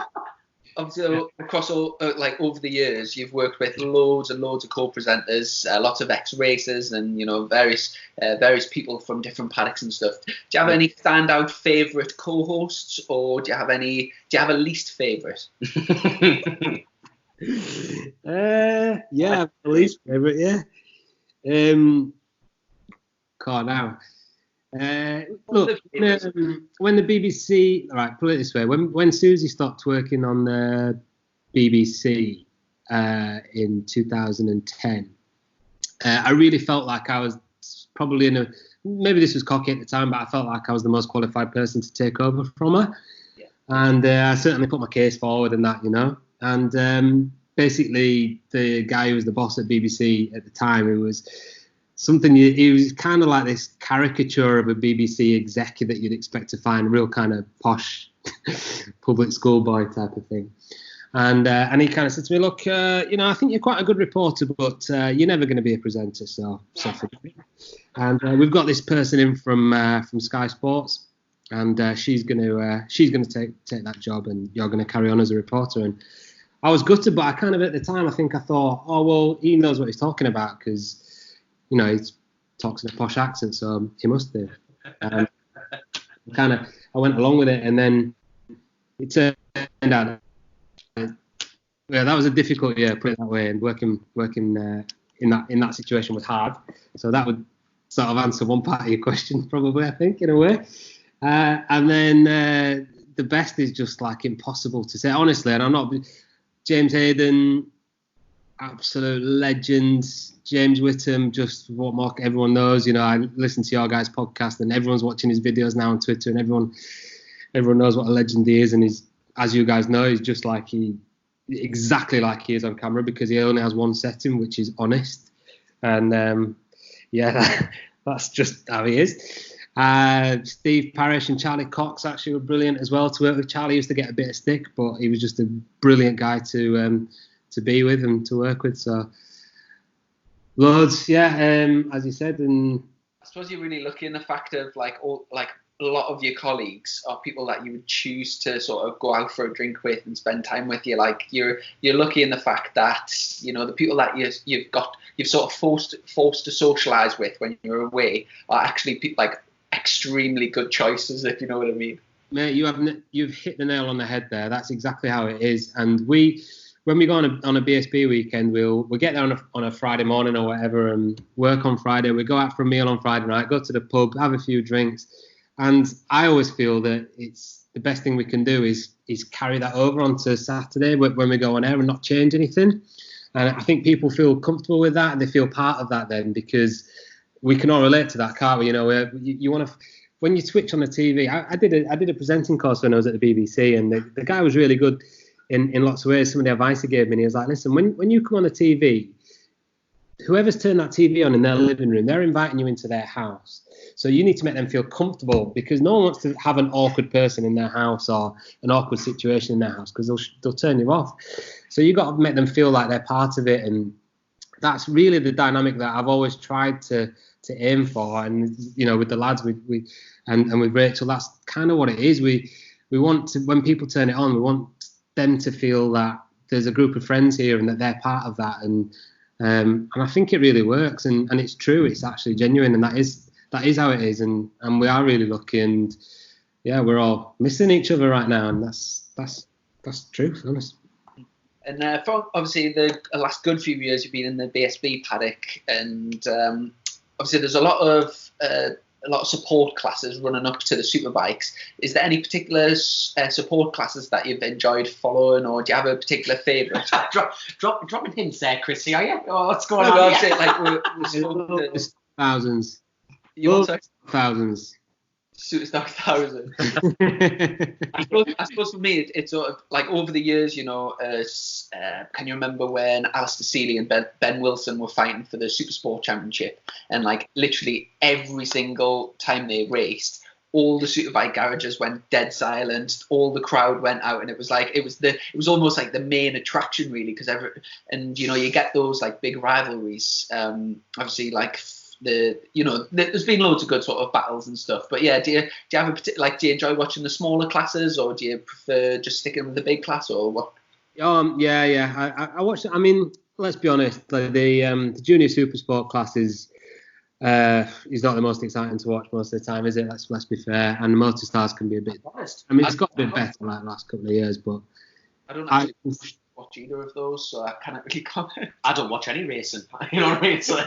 Obviously, across all over the years, you've worked with loads and loads of co-presenters, lots of ex-racers, and various people from different paddocks and stuff. Do you have any standout favourite co-hosts, or do you have a least favourite? Yeah, Yeah, my least favourite. Yeah. God, now. Look, when the BBC, right, put it this way, when Susie stopped working on the BBC in 2010, I really felt like I was probably maybe this was cocky at the time, but I felt like I was the most qualified person to take over from her. Yeah. And I certainly put my case forward and that, and basically the guy who was the boss at BBC at the time, who was he was kind of like this caricature of a BBC exec that you'd expect to find, a real kind of posh public school boy type of thing. And he kind of said to me, look, I think you're quite a good reporter, but you're never going to be a presenter, so forget it. And we've got this person in from Sky Sports, and she's going to take that job, and you're going to carry on as a reporter. And I was gutted, but I kind of at the time I thought, oh well, he knows what he's talking about because he talks in a posh accent, so he must do. I went along with it, and then it turned out. Yeah, that was a difficult year, put it that way, and working in that situation was hard. So that would sort of answer one part of your question, probably, I think, in a way. And then the best is just like impossible to say, honestly. And I'm not James Hayden, absolute legend. James Whittam, just what more everyone knows. I listen to your guys' podcast, and everyone's watching his videos now on Twitter, and everyone knows what a legend he is. And he's, as you guys know, he's just like exactly like he is on camera, because he only has one setting, which is honest. And that's just how he is. Steve Parish and Charlie Cox actually were brilliant as well to work with. Charlie used to get a bit of stick, but he was just a brilliant guy to be with and to work with. So loads, as you said. And I suppose you're really lucky in the fact of a lot of your colleagues are people that you would choose to sort of go out for a drink with and spend time with. You're lucky in the fact that the people that you've sort of forced to socialise with when you're away are actually extremely good choices, if you know what I mean. Mate, you've hit the nail on the head there. That's exactly how it is. And when we go on a BSB weekend, we'll get there on a Friday morning or whatever and work on Friday. We go out for a meal on Friday night, go to the pub, have a few drinks. And I always feel that it's the best thing we can do is carry that over onto Saturday when we go on air and not change anything. And I think people feel comfortable with that, and they feel part of that then, because we can all relate to that, can't we? You want to, when you switch on the TV. I did a presenting course when I was at the BBC, and the guy was really good in lots of ways. Some of the advice he gave me, and he was like, listen, when you come on the TV, whoever's turned that TV on in their living room, they're inviting you into their house. So you need to make them feel comfortable, because no one wants to have an awkward person in their house or an awkward situation in their house, because they'll turn you off. So you've got to make them feel like they're part of it. And that's really the dynamic that I've always tried to aim for. And, with the lads and with Rachel, that's kind of what it is. We want to, when people turn it on, we want them to feel that there's a group of friends here and that they're part of that. And I think it really works. And it's true. It's actually genuine. And that is how it is, and we are really lucky, and we're all missing each other right now, and that's true, honest. And for obviously the last good few years, you've been in the BSB paddock, and obviously there's a lot of support classes running up to the superbikes. Is there any particular support classes that you've enjoyed following, or do you have a particular favourite? dropping hints there, Chrissy, are you? Oh, what's going on? I'd say we're thousands. Thousands. Superstar 1000. I suppose for me, it's sort of like over the years, can you remember when Alistair Seeley and Ben Wilson were fighting for the Supersport Championship, and literally every single time they raced, all the superbike garages went dead silent, all the crowd went out, and it was almost like the main attraction, really, because you get those big rivalries, obviously there's been loads of good sort of battles and stuff, but do you have a particular, do you enjoy watching the smaller classes, or do you prefer just sticking with the big class, or what? I watched it. I mean, let's be honest, the junior supersport class is not the most exciting to watch most of the time, is it? Let's be fair. And the Motorstars can be a bit. I mean, it's got a bit better the last couple of years, but I don't know. watch either of those, so I cannot really comment. I don't watch any racing. You know what I mean? So,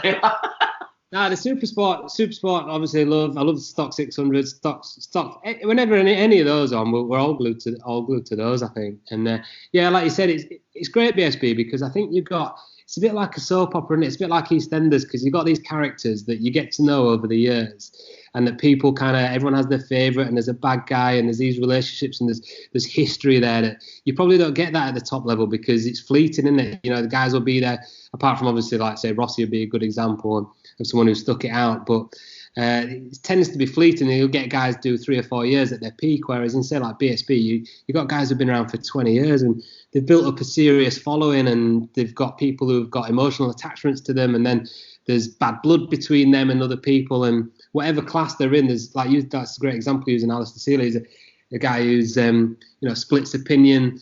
Nah, the super sport, obviously I love the stock 600, stock. Whenever any of those on, we're all glued to those, I think. And yeah, like you said, it's great BSB because I think it's a bit like a soap opera, and it's a bit like EastEnders because you've got these characters that you get to know over the years, and that people everyone has their favourite, and there's a bad guy, and there's these relationships, and there's history there that you probably don't get that at the top level because it's fleeting, isn't it? You know, the guys will be there, apart from obviously, like say, Rossi would be a good example of someone who stuck it out, but it tends to be fleeting. You'll get guys do 3 or 4 years at their peak, whereas in say like BSB, you got guys who've been around for 20 years and they've built up a serious following, and they've got people who've got emotional attachments to them, and then there's bad blood between them and other people, and whatever class they're in, there's that's a great example using Alistair Seeley. He's a guy who's splits opinion,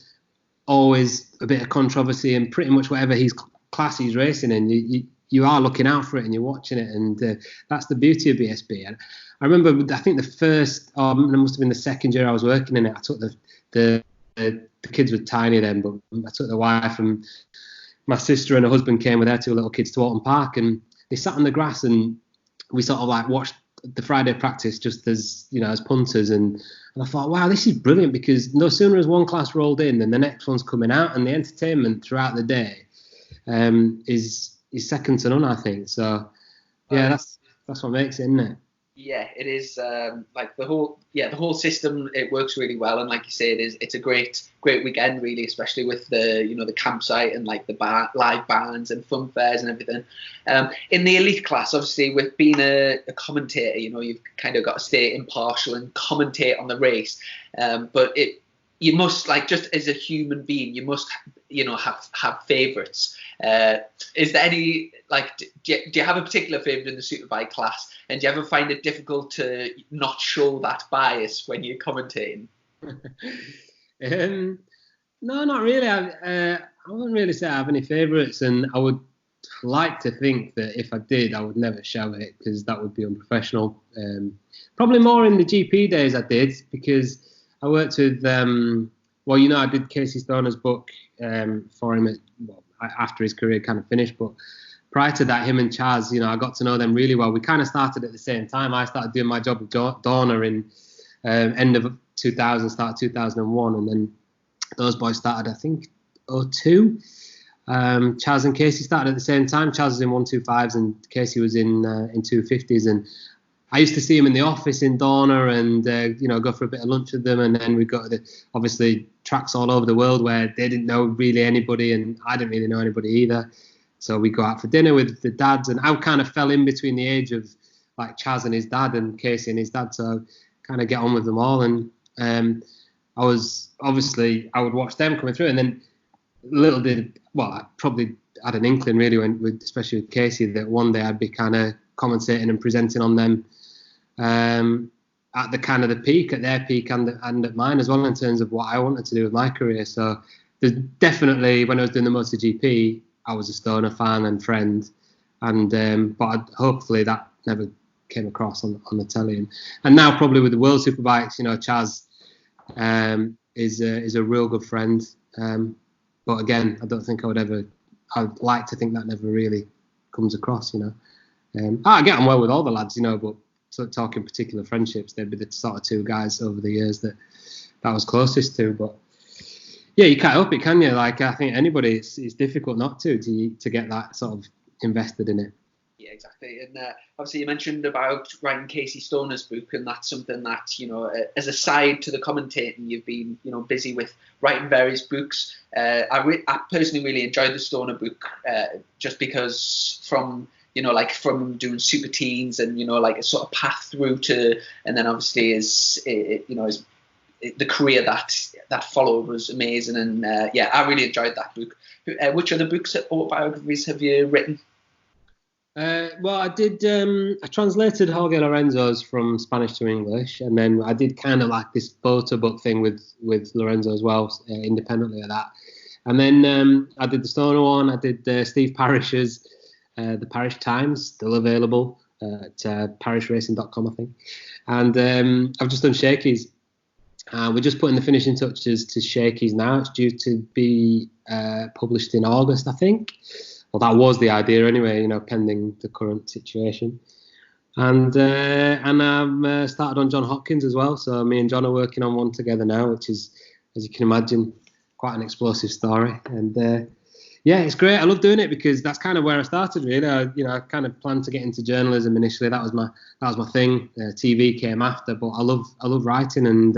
always a bit of controversy, and pretty much whatever class he's racing in, you are looking out for it and you're watching it, and that's the beauty of BSB. And I remember, I think it must have been the second year I was working in it. I took the kids were tiny then, but I took the wife, and my sister and her husband came with their 2 little kids to Alton Park, and they sat on the grass, and we sort of like watched the Friday practice just as punters, and I thought, wow, this is brilliant, because no sooner has one class rolled in than the next one's coming out, and the entertainment throughout the day is second to none, I think. So yeah, that's what makes it, isn't it? Yeah, it is. Like the whole system, it works really well, and like you say, it's a great weekend, really, especially with the campsite and like the live bands and fun fairs and everything. In the elite class, obviously, with being a commentator, you've kind of got to stay impartial and commentate on the race, but you must, like, just as a human being, you must, have favourites. Is there any, like, do you have a particular favourite in the superbike class? And do you ever find it difficult to not show that bias when you're commentating? No, not really. I wouldn't really say I have any favourites, and I would like to think that if I did, I would never show it, because that would be unprofessional. Probably more in the GP days I did, because I worked with, I did Casey Stoner's book for him after his career kind of finished. But prior to that, him and Chaz, I got to know them really well. We kind of started at the same time. I started doing my job with Dorna in end of 2000, start 2001. And then those boys started, I think, 2002. Chaz and Casey started at the same time. Chaz was in 125s and Casey was in 250s. And I used to see him in the office in Dorna and, go for a bit of lunch with them. And then we'd go to obviously tracks all over the world where they didn't know really anybody and I didn't really know anybody either. So we go out for dinner with the dads, and I kind of fell in between the age of like Chaz and his dad and Casey and his dad. So kind of get on with them all. And I would watch them coming through. And then I probably had an inkling really especially with Casey, that one day I'd be kind of commentating and presenting on them at the kind of the peak, at their peak and at mine as well, in terms of what I wanted to do with my career. So there's definitely, when I was doing the MotoGP, I was a Stoner fan and friend, and but hopefully that never came across on the telly. And now probably with the World Superbikes, Chaz is a real good friend. But again, I don't think I'd like to think that never really comes across, I get on well with all the lads, but sort of talking particular friendships, they'd be the sort of 2 guys over the years that I was closest to. But yeah, you can't help it, can you? Like, I think anybody, it's difficult not to get that sort of invested in it. Yeah, exactly. And obviously you mentioned about writing Casey Stoner's book, and that's something that, as a side to the commentating, you've been, busy with writing various books. I personally really enjoyed the Stoner book, just because from doing super teens and, like a sort of path through to, and then obviously the career that followed was amazing. And I really enjoyed that book. Which other books, autobiographies have you written? I did. I translated Jorge Lorenzo's from Spanish to English, and then I did kind of like this photo book thing with Lorenzo as well, independently of that. And then I did the Stoner one. I did Steve Parrish's The Parish Times, still available at parishracing.com, I think. And I've just done Shakey's. We're just putting the finishing touches to Shakey's now. It's due to be published in August, I think. Well, that was the idea anyway, pending the current situation. And I've started on John Hopkins as well. So me and John are working on one together now, which is, as you can imagine, quite an explosive story. And it's great. I love doing it because that's kind of where I started, really. I kind of planned to get into journalism initially. That was my thing. TV came after, but I love writing, and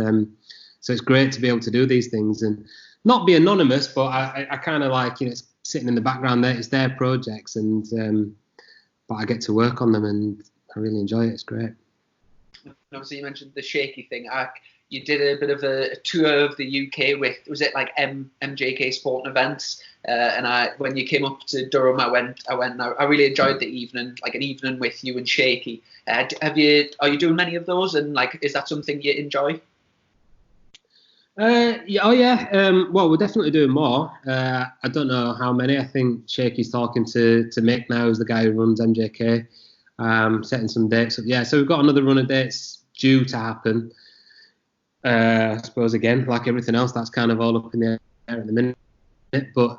so it's great to be able to do these things and not be anonymous. But I kind of like it's sitting in the background there. It's their projects, and but I get to work on them, and I really enjoy it. It's great. Obviously, you mentioned the Shaky thing. You did a bit of a tour of the UK with, was it like MJK Sport and Events? And when you came up to Durham, I went. I really enjoyed the evening, like an evening with you and Shaky. Are you doing many of those? And like, is that something you enjoy? Yeah. Well, we're definitely doing more. I don't know how many. I think Shaky's talking to Mick now, who's the guy who runs MJK, setting some dates up. Yeah, so we've got another run of dates due to happen. I suppose again, like everything else, that's kind of all up in the air at the minute. But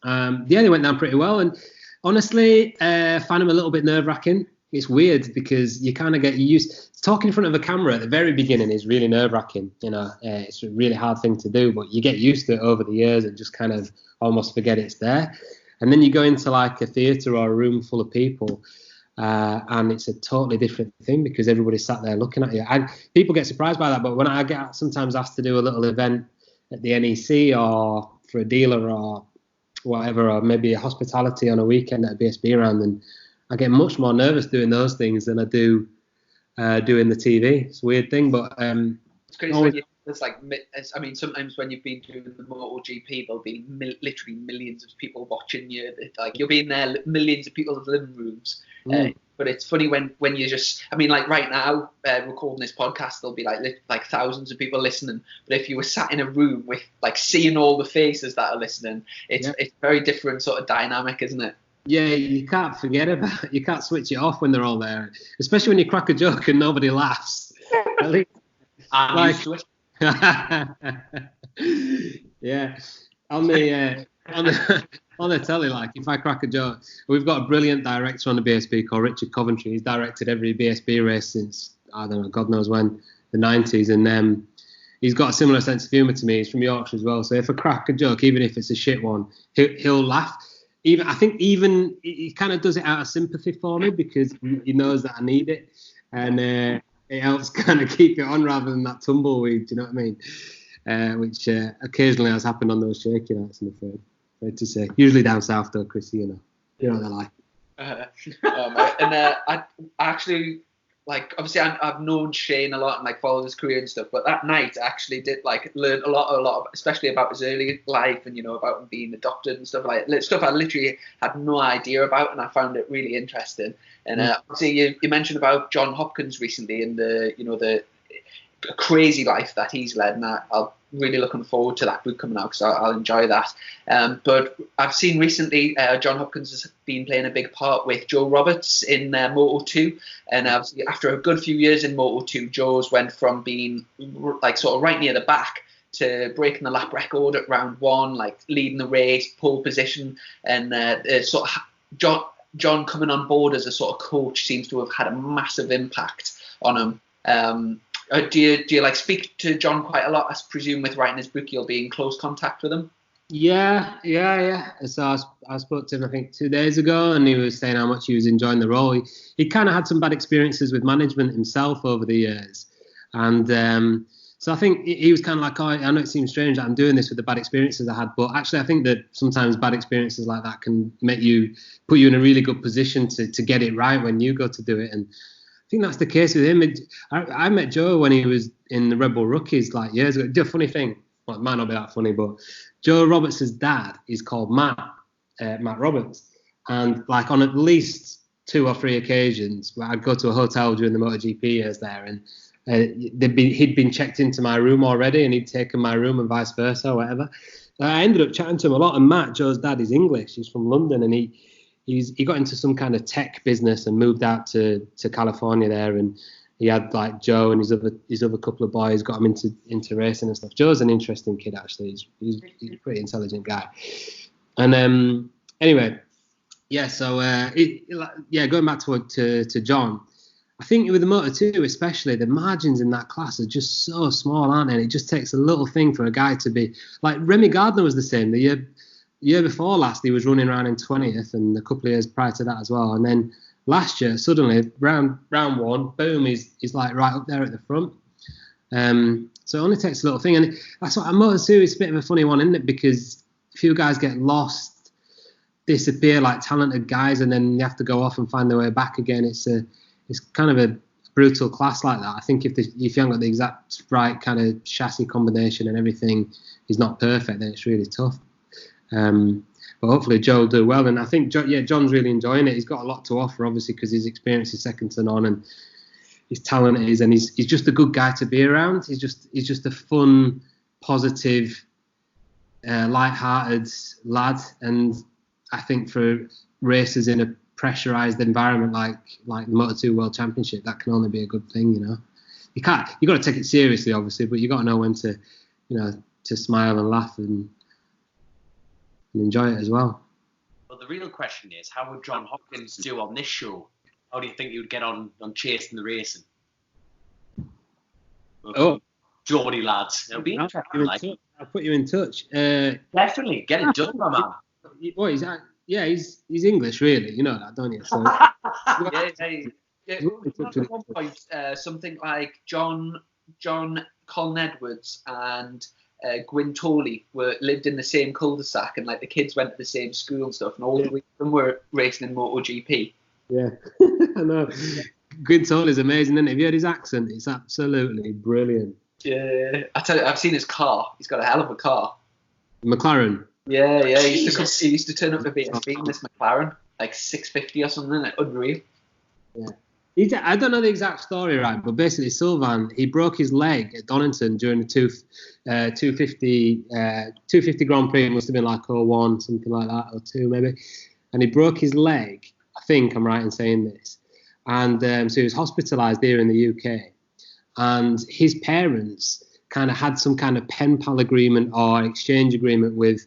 they went down pretty well. And honestly, I find them a little bit nerve-wracking. It's weird because you kind of get used. Talking in front of a camera at the very beginning is really nerve-wracking. It's a really hard thing to do, but you get used to it over the years and just kind of almost forget it's there. And then you go into like a theatre or a room full of people. And it's a totally different thing because everybody's sat there looking at you. And people get surprised by that. But when I get sometimes asked to do a little event at the NEC or for a dealer or whatever, or maybe a hospitality on a weekend at a BSB round, and I get much more nervous doing those things than I do doing the TV. It's a weird thing, but it's crazy when it's like, I mean, sometimes when you've been doing the MotoGP, there'll be literally millions of people watching you. Like you'll be in there, millions of people's living rooms. But it's funny when you just, I mean, like right now, recording this podcast, there'll be like thousands of people listening. But if you were sat in a room with like seeing all the faces that are listening, it's a very different sort of dynamic, isn't it? Yeah, you can't forget about it. You can't switch it off when they're all there, especially when you crack a joke and nobody laughs. At least, yeah, on the telly, like if I crack a joke, we've got a brilliant director on the BSB called Richard Coventry. He's directed every BSB race since, I don't know, God knows when, the 90s, and he's got a similar sense of humour to me. He's from Yorkshire as well, so if I crack a joke, even if it's a shit one, he'll laugh. I think he kind of does it out of sympathy for me because he knows that I need it, and it helps kind of keep it on rather than that tumbleweed. Do you know what I mean? Which occasionally has happened on those Shaky nights, I'm afraid to say. Usually down south though, Chrissy, you know what they're like. I actually, like, obviously I've known Shane a lot and like followed his career and stuff, but that night I actually did like learn a lot, especially about his early life and about him being adopted and stuff like that. Stuff I literally had no idea about, and I found it really interesting. And obviously you mentioned about John Hopkins recently and the crazy life that he's led, and I'll really looking forward to that book coming out because I'll enjoy that. But I've seen recently John Hopkins has been playing a big part with Joe Roberts in Moto2, and after a good few years in Moto2, Joe's went from being like sort of right near the back to breaking the lap record at round one, like leading the race, pole position, and sort of John coming on board as a sort of coach seems to have had a massive impact on him. Do you like speak to John quite a lot? I presume with writing his book, you'll be in close contact with him. Yeah. So I spoke to him, I think 2 days ago, and he was saying how much he was enjoying the role. He kind of had some bad experiences with management himself over the years, and so I think he was kind of like, I know it seems strange that I'm doing this with the bad experiences I had, but actually I think that sometimes bad experiences like that can put you in a really good position to get it right when you go to do it. And I think that's the case with him. I met Joe when he was in the Red Bull Rookies like years ago. The funny thing, well, it might not be that funny, but Joe Roberts' dad is called Matt Roberts. And like on at least 2 or 3 occasions where I'd go to a hotel during the MotoGP years there, and he'd been checked into my room already and he'd taken my room and vice versa or whatever. I ended up chatting to him a lot, and Matt, Joe's dad, is English. He's from London, and he got into some kind of tech business and moved out to California there, and he had like Joe and his other couple of boys, got him into racing and stuff. Joe's an interesting kid, actually. He's a pretty intelligent guy. And anyway, yeah. So going back to John, I think with the Moto2 especially, the margins in that class are just so small, aren't they? And it just takes a little thing for a guy to be like Remy Gardner was the same. The year before last, he was running around in 20th, and a couple of years prior to that as well. And then last year, suddenly round one, boom, he's like right up there at the front. So it only takes a little thing, and that's what a Moto2 is a bit of a funny one, isn't it? Because a few guys get lost, disappear like talented guys, and then you have to go off and find their way back again. It's kind of a brutal class like that. I think if you haven't got the exact right kind of chassis combination and everything is not perfect, then it's really tough. But hopefully Joe will do well, and I think John's really enjoying it. He's got a lot to offer, obviously, because his experience is second to none, and his talent is, and he's just a good guy to be around. He's just a fun, positive, light-hearted lad, and I think for racers in a pressurized environment like the Moto2 World Championship, that can only be a good thing, you know. You got to take it seriously, obviously, but you got to know when to, you know, to smile and laugh and enjoy it as well. Well, the real question is, how would John Hopkins do on this show? How do you think he would get on chasing the racing? Oh, Geordie lads, it'll be interesting. I'll put you in touch. Definitely get it done, my man. Well, he's English, really. You know that, don't you? So, At one point, something like John Colin Edwards and Gwyn Tolley lived in the same cul-de-sac, and like the kids went to the same school and stuff, and all three of them were racing in MotoGP. Yeah, I know. Gwyn Tolley's amazing, isn't it? Have you heard his accent? It's absolutely brilliant. Yeah, I tell you, I've seen his car. He's got a hell of a car. McLaren. Yeah. He used to turn up to BSB in this McLaren, like 650 or something, like unreal. Yeah. I don't know the exact story, right, but basically Sylvain, he broke his leg at Donington during the 250 Grand Prix. It must have been like 01, something like that, or 2 maybe. And he broke his leg, I think I'm right in saying this. And so he was hospitalised here in the UK. And his parents kind of had some kind of pen pal agreement or exchange agreement with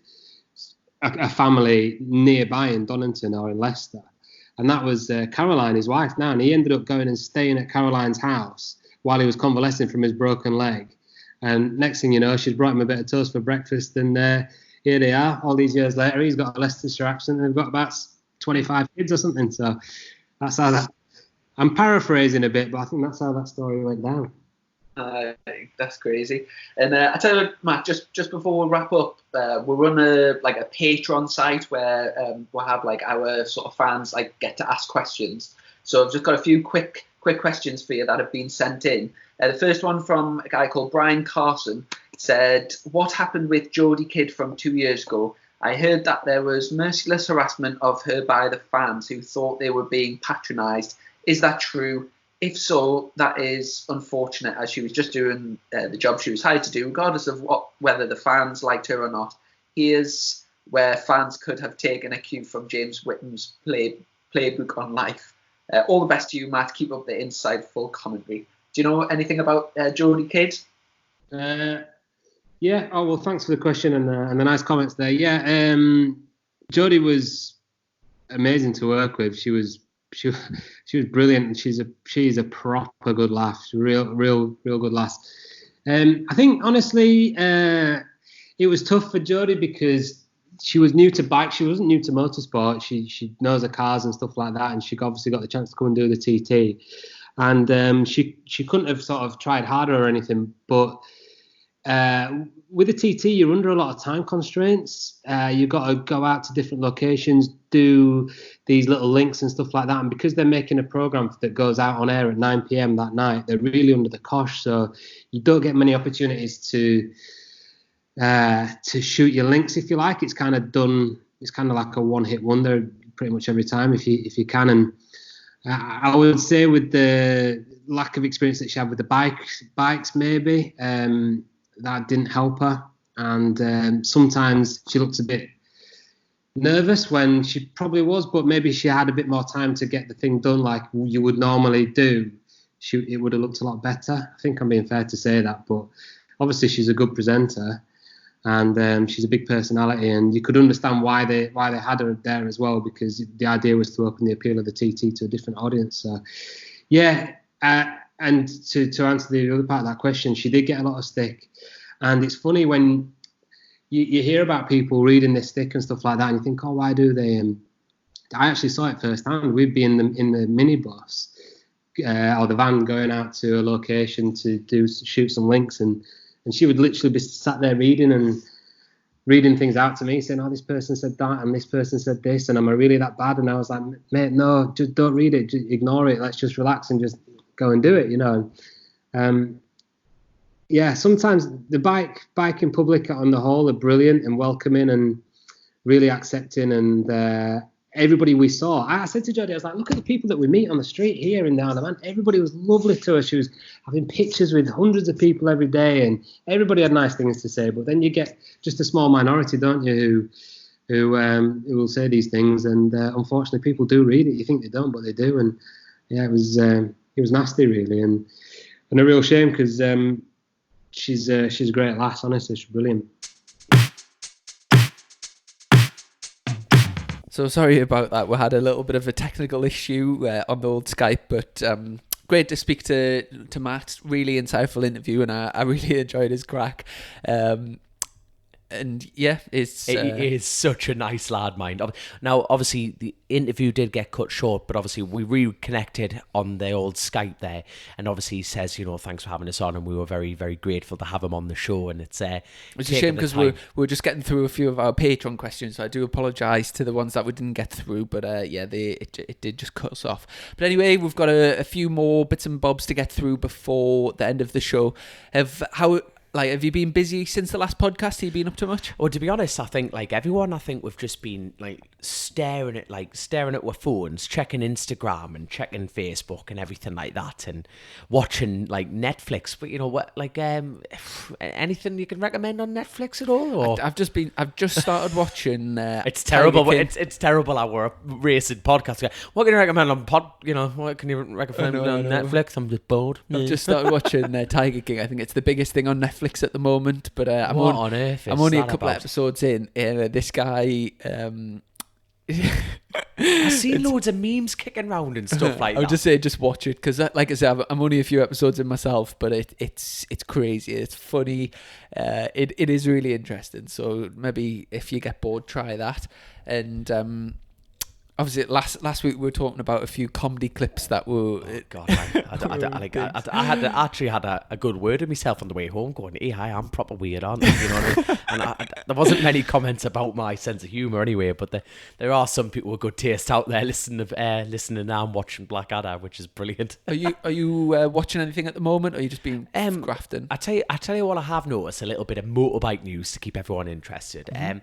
a family nearby in Donington or in Leicester. And that was Caroline, his wife now. And he ended up going and staying at Caroline's house while he was convalescing from his broken leg. And next thing you know, she's brought him a bit of toast for breakfast. And here they are, all these years later. He's got a Leicestershire accent, and they've got about 25 kids or something. So that's how that... I'm paraphrasing a bit, but I think that's how that story went down. That's crazy. And I tell you, Matt, just before we wrap up, we'll run a Patreon site where we'll have like our sort of fans like get to ask questions. So I've just got a few quick questions for you that have been sent in. The first one from a guy called Brian Carson said, "What happened with Jodie Kidd from 2 years ago? I heard that there was merciless harassment of her by the fans who thought they were being patronised. Is that true? If so, that is unfortunate, as she was just doing the job she was hired to do, regardless of whether the fans liked her or not. Here's where fans could have taken a cue from James Whittam's playbook on life. All the best to you, Matt. Keep up the insightful commentary." Do you know anything about Jodie Kidd? Yeah. Oh, well, thanks for the question and the nice comments there. Yeah, Jodie was amazing to work with. She was brilliant. She's a proper good laugh. She's real good lass. I think honestly, it was tough for Jodie because she was new to bike. She wasn't new to motorsport. She knows her cars and stuff like that, and she obviously got the chance to come and do the TT. And she couldn't have sort of tried harder or anything, but with the TT, you're under a lot of time constraints. You've got to go out to different locations, do these little links and stuff like that. And because they're making a program that goes out on air at 9 p.m. that night, they're really under the cosh. So you don't get many opportunities to shoot your links, if you like. It's kind of done. It's kind of like a one-hit wonder pretty much every time if you can. And I would say with the lack of experience that she had with the bikes maybe, that didn't help her. And sometimes she looked a bit nervous when she probably was, but maybe she had a bit more time to get the thing done like you would normally do it would have looked a lot better. I think I'm being fair to say that, but obviously she's a good presenter, and she's a big personality, and you could understand why they had her there as well, because the idea was to open the appeal of the TT to a different audience. So, yeah, and to answer the other part of that question, she did get a lot of stick, and it's funny when you hear about people reading this stick and stuff like that, and you think, oh, why do they? And I actually saw it firsthand. We'd be in the minibus or the van going out to a location to shoot some links, and she would literally be sat there reading things out to me, saying, oh, this person said that and this person said this, and am I really that bad? And I was like, mate, no, just don't read it, just ignore it, let's just relax and just go and do it, you know. Yeah, sometimes the biking public on the whole are brilliant and welcoming and really accepting, and everybody we saw, I said to Jodie, I was like, look at the people that we meet on the street here in the Isle of Man. Everybody was lovely to her. She was having pictures with hundreds of people every day, and everybody had nice things to say. But then you get just a small minority, don't you, who will say these things, and unfortunately people do read it. You think they don't, but they do. And yeah, it was nasty, really, and a real shame, because she's a great lass, honestly. She's brilliant. So sorry about that. We had a little bit of a technical issue on the old Skype, but great to speak to Matt. Really insightful interview, and I really enjoyed his crack. And yeah, he is such a nice lad, mind. Now, obviously, the interview did get cut short, but obviously we reconnected on the old Skype there, and obviously he says, thanks for having us on, and we were very, very grateful to have him on the show. And it's a shame because we're just getting through a few of our Patreon questions, so I do apologise to the ones that we didn't get through, but it did just cut us off. But anyway, we've got a few more bits and bobs to get through before the end of the show. Have you been busy since the last podcast? Have you been up to much? Well, to be honest, I think like everyone, we've just been staring at our phones, checking Instagram and checking Facebook and everything like that, and watching Netflix. But anything you can recommend on Netflix at all? Or? I've just started watching. It's terrible. It's terrible. Our racing podcast. What can you recommend on what can you recommend on Netflix? I'm just bored. I've just started watching Tiger King. I think it's the biggest thing on Netflix at the moment, but I'm only a couple of episodes in. This guy, I see loads of memes kicking around and stuff like that. I would just say, just watch it, because like I said, I'm only a few episodes in myself, but it's crazy, it's funny, it is really interesting. So maybe if you get bored, try that. And obviously, last week we were talking about a few comedy clips that were. Oh God, I had a good word of myself on the way home, going, "Hey, I'm proper weird, aren't I?" You know what I mean? And there wasn't many comments about my sense of humour anyway, but there are some people with good taste out there listening now and watching Blackadder, which is brilliant. Are you watching anything at the moment, or are you just being grafting? I tell you what, I have noticed a little bit of motorbike news to keep everyone interested. Mm-hmm.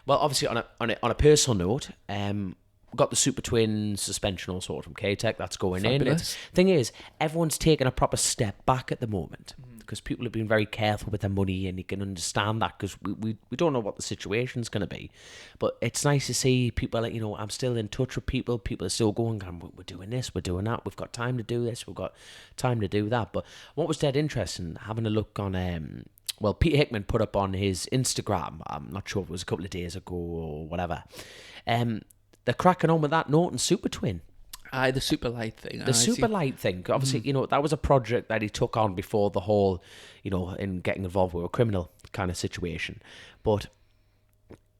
Well, obviously on a personal note, got the Super Twin suspension all sorted from K-Tech. That's going Fabulous. in. Thing is, everyone's taking a proper step back at the moment because people have been very careful with their money, and you can understand that because we don't know what the situation's going to be. But it's nice to see people, I'm still in touch with people. People are still going, we're doing this, we're doing that. We've got time to do this, we've got time to do that. But what was dead interesting, having a look on... Well, Peter Hickman put up on his Instagram, I'm not sure if it was a couple of days ago or whatever, they're cracking on with that Norton Super Twin. The super light thing. Light thing. Obviously, that was a project that he took on before the whole, in getting involved with a criminal kind of situation. But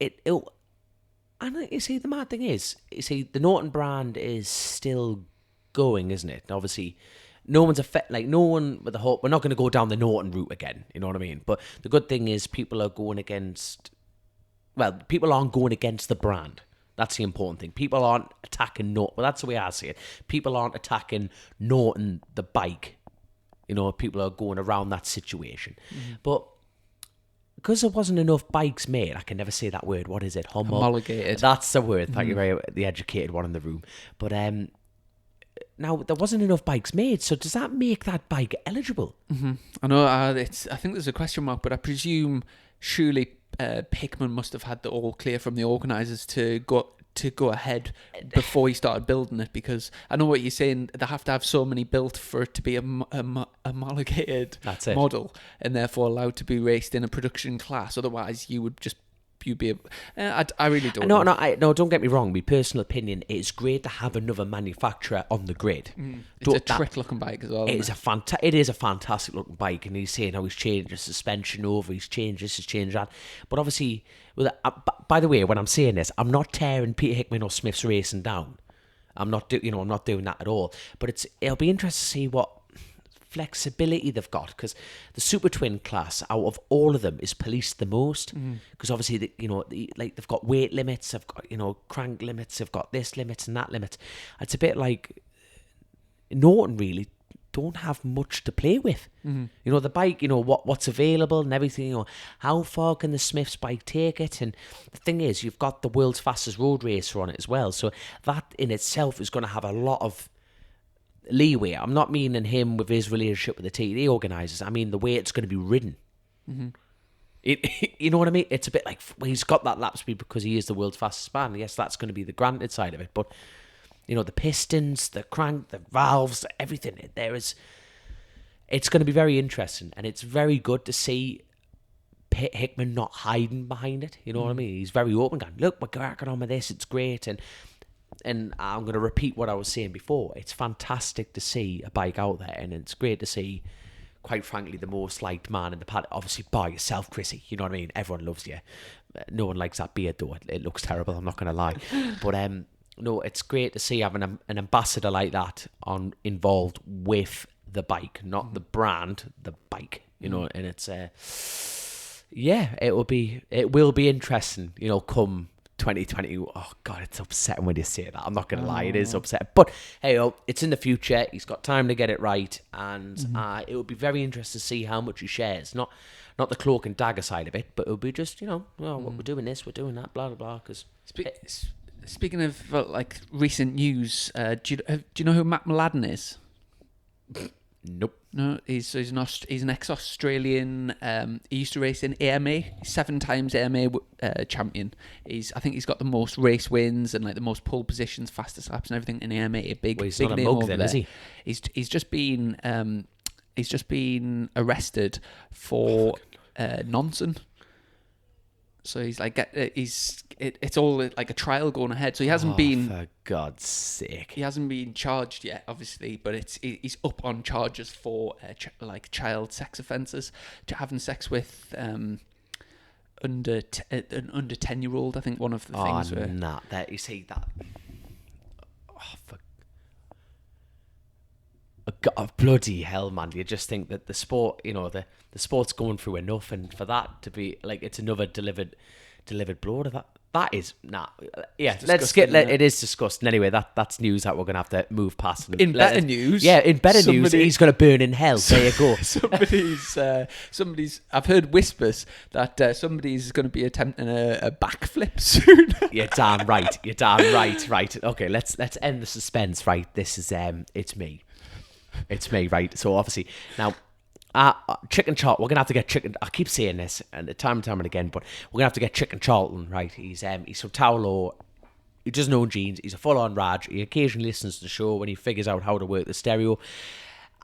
and you see, the mad thing is, the Norton brand is still going, isn't it? Obviously, no one's no one with the hope. We're not going to go down the Norton route again. You know what I mean? But the good thing is, people aren't going against the brand. That's the important thing. People aren't attacking Norton. Well, that's the way I see it. People aren't attacking Norton, the bike. People are going around that situation. Mm-hmm. But because there wasn't enough bikes made, I can never say that word. What is it? Homologated. That's the word. Thank you, very the educated one in the room. But now there wasn't enough bikes made. So does that make that bike eligible? Mm-hmm. I know. I think there's a question mark, but I presume surely Hickman must have had the all clear from the organisers to go to go ahead before he started building it, because I know what you're saying, they have to have so many built for it to be a homologated model and therefore allowed to be raced in a production class. Otherwise you'd be I really don't know. No, don't get me wrong. My personal opinion, it's great to have another manufacturer on the grid. It's a trick looking bike as well. It is a fantastic looking bike, and he's saying how he's changed the suspension over, he's changed this, he's changed that. But obviously, by the way, when I'm saying this, I'm not tearing Peter Hickman or Smith's racing down. I'm not doing that at all. But it'll be interesting to see what flexibility they've got, because the Super Twin class out of all of them is policed the most, because obviously they've got weight limits, they've got crank limits, they've got this limit and that limit. It's a bit like Norton really don't have much to play with. The bike, what's available and everything. How far can the Smiths bike take it? And the thing is, you've got the world's fastest road racer on it as well, so that in itself is going to have a lot of leeway. I'm not meaning him with his relationship with the TD organisers. I mean the way it's going to be ridden. You know what I mean? It's a bit like, well, he's got that lap speed because he is the world's fastest man. Yes, that's going to be the granted side of it. But the pistons, the crank, the valves, everything. It's going to be very interesting, and it's very good to see Hickman not hiding behind it. You know what I mean? He's very open, going, look, we're cracking on with this. It's great, and I'm going to repeat what I was saying before. It's fantastic to see a bike out there, and it's great to see, quite frankly, the most liked man in the paddock. Obviously, by yourself, Chrissy. You know what I mean? Everyone loves you. No one likes that beard, though. It looks terrible. I'm not going to lie. But no, it's great to see having an ambassador like that involved with the bike, not the brand, the bike. And it's it will be interesting. Come 2020. Oh God, it's upsetting when you say that. I'm not going to lie, it is upsetting. But hey, it's in the future. He's got time to get it right, and it will be very interesting to see how much he shares. Not the cloak and dagger side of it, but it'll be just what we're doing this, we're doing that, blah blah blah. Because speaking of recent news, do you know who Matt Mladen is? Nope. No, he's an ex-Australian. He used to race in AMA. He's 7 times AMA champion. I think he's got the most race wins and the most pole positions, fastest laps and everything in AMA. A big, he's big not a name mug over then, there. is he? He's just been arrested for nonsense. So he's it's all like a trial going ahead. So he hasn't been, for God's sake, he hasn't been charged yet, obviously, but he's up on charges for child sex offences, to having sex with an under 10-year-old. I think one of the things. That you see that. God, bloody hell, man! You just think that the sport, the sport's going through enough, and for that to be it's another delivered blow to that is yeah. Let's skip. It is disgusting. Anyway, that's news that we're gonna have to move past. In better news, news, he's gonna burn in hell. There you go. somebody's. I've heard whispers that somebody's going to be attempting a backflip soon. You're damn right. You're damn right. Right. Okay. Let's end the suspense. Right. This is It's me. It's me, right? So obviously now, Chicken Charlton. We're gonna have to get Chicken. I keep saying this and time and again, but we're gonna have to get Chicken Charlton, right? He's from Towlow. He doesn't know jeans. He's a full-on Raj. He occasionally listens to the show when he figures out how to work the stereo.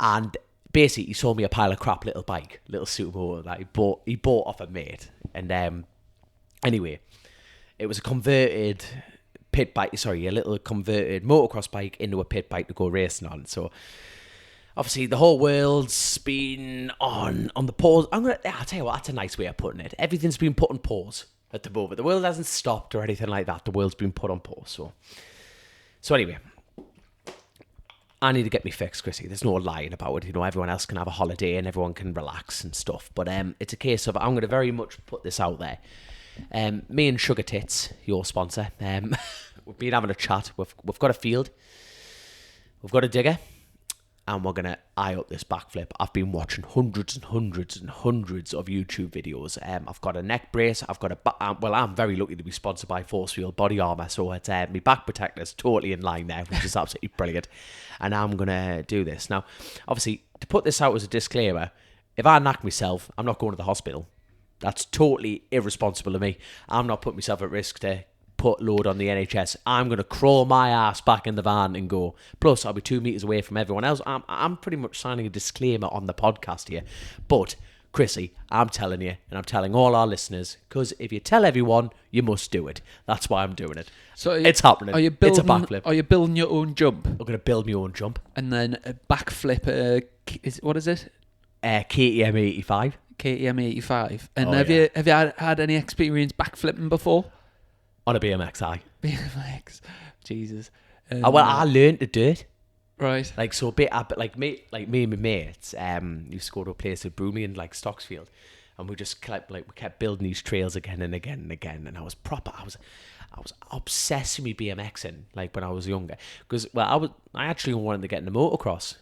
And basically, he sold me a pile of crap little bike, little supermoto that he bought off a mate. And anyway, it was a converted pit bike. Sorry, a little converted motocross bike into a pit bike to go racing on. So. Obviously, the whole world's been on the pause. I'll tell you what, that's a nice way of putting it. Everything's been put on pause at the moment. The world hasn't stopped or anything like that. The world's been put on pause. So anyway, I need to get me fixed, Chrissy. There's no lying about it. Everyone else can have a holiday and everyone can relax and stuff. But it's a case of, I'm going to very much put this out there. Me and Sugar Tits, your sponsor, we've been having a chat. We've got a field. We've got a digger. And we're going to eye up this backflip. I've been watching hundreds and hundreds and hundreds of YouTube videos. I've got a neck brace. I'm very lucky to be sponsored by Force Field Body Armour. So it's my back protector's totally in line there, which is absolutely brilliant. And I'm going to do this. Now, obviously, to put this out as a disclaimer, if I knock myself, I'm not going to the hospital. That's totally irresponsible of me. I'm not putting myself at risk to put load on the NHS. I'm going to crawl my ass back in the van and go. Plus, I'll be 2 meters away from everyone else. I'm pretty much signing a disclaimer on the podcast here. But, Chrissy, I'm telling you, and I'm telling all our listeners, because if you tell everyone, you must do it. That's why I'm doing it. So it's happening. It's a backflip. Are you building your own jump? I'm going to build my own jump. And then a backflip, what is it? KTM 85. KTM 85. And Oh, have yeah. you had any experience backflipping before? On a BMX, aye. BMX. Jesus. Well, I learned to do it. Right. Like, so a bit, like me and my mates used to go to a place at Bromley in like Stocksfield, and we just kept we kept building these trails again and again and again. And I was obsessed with me BMXing like when I was younger, because I actually wanted to get into motocross,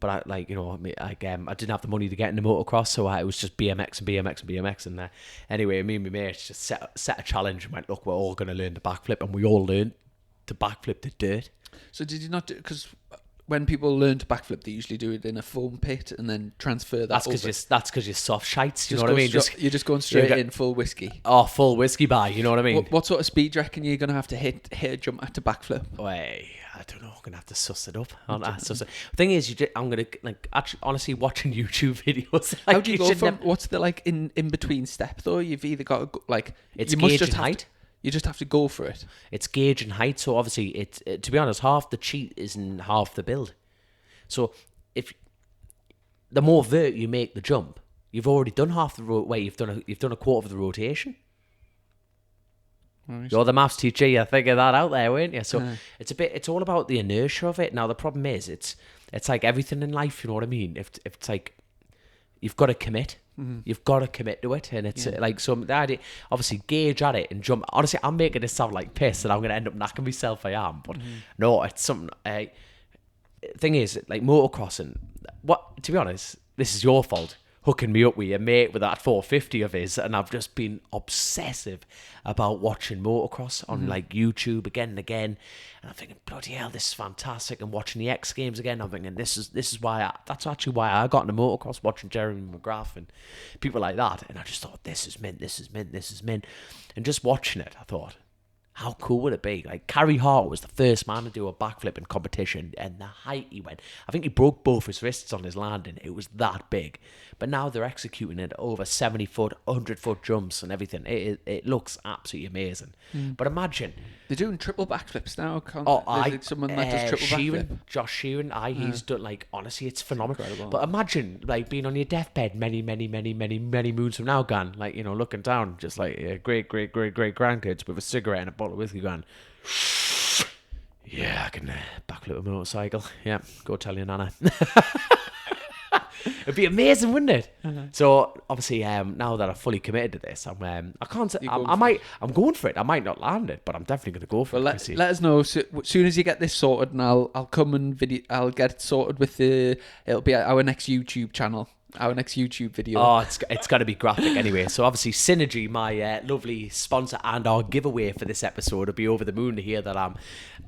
but I didn't have the money to get into motocross, so it was just BMX and BMX and BMX. And anyway, me and my mates just set a challenge and went, look, we're all going to learn to backflip, and we all learned to backflip the dirt. So did you not do, because when people learn to backflip, they usually do it in a foam pit and then transfer that That's because you're soft shites, you know what I mean? You're just going straight in full whiskey. Oh, full whiskey bar, you know what I mean? What sort of speed do you reckon you're going to have to hit a jump at to backflip? Wait, I don't know. I'm gonna have to suss it up. The thing is, I'm gonna actually honestly watching YouTube videos. How do you go from? What's the in between step though? You've either got to it's gauge and height. You just have to go for it. It's gauge and height. So obviously, to be honest, half the cheat isn't half the build. So if the more vert you make the jump, you've already done half the you've done a quarter of the rotation. Right. You're the maths teacher. You figured that out there, weren't you? So it's all about the inertia of it. Now the problem is, it's like everything in life. You know what I mean? If it's like you've got to commit. Mm-hmm. You've got to commit to it, and it's so the idea. Obviously, gauge at it and jump. Honestly, I'm making this sound like piss, and I'm going to end up knacking myself. I am, but no, it's something. Thing is, like motocrossing. To be honest, this is your fault. Hooking me up with your mate with that 450 of his, and I've just been obsessive about watching motocross on like YouTube again and again, and I'm thinking, bloody hell, this is fantastic. And watching the X Games again, I'm thinking that's actually why I got into motocross, watching Jeremy McGrath and people like that. And I just thought, this is mint. And just watching it, I thought, how cool would it be? Like, Carrie Hart was the first man to do a backflip in competition, and the height he went, I think he broke both his wrists on his landing. It was that big. But now they're executing it over 70-foot, 100-foot jumps and everything. It looks absolutely amazing. But imagine... They're doing triple backflips now. Someone that does triple backflip. Josh Sheeran, he's done, honestly, it's phenomenal. Incredible. But imagine, being on your deathbed many moons from now, gone, looking down, just great grandkids with a cigarette and a bottle of whiskey going, yeah, I can backflip a motorcycle. Yeah, go tell your nana. It'd be amazing, wouldn't it? So obviously, now that I've fully committed to this, I'm going for it. I might not land it, but I'm definitely going to go for it. Let us know as soon as you get this sorted, and I'll come and I'll get it sorted with it'll be our next YouTube channel. Our next YouTube video. Oh, it's got to be graphic anyway. So obviously, Synergy, my lovely sponsor and our giveaway for this episode, will be over the moon to hear that I'm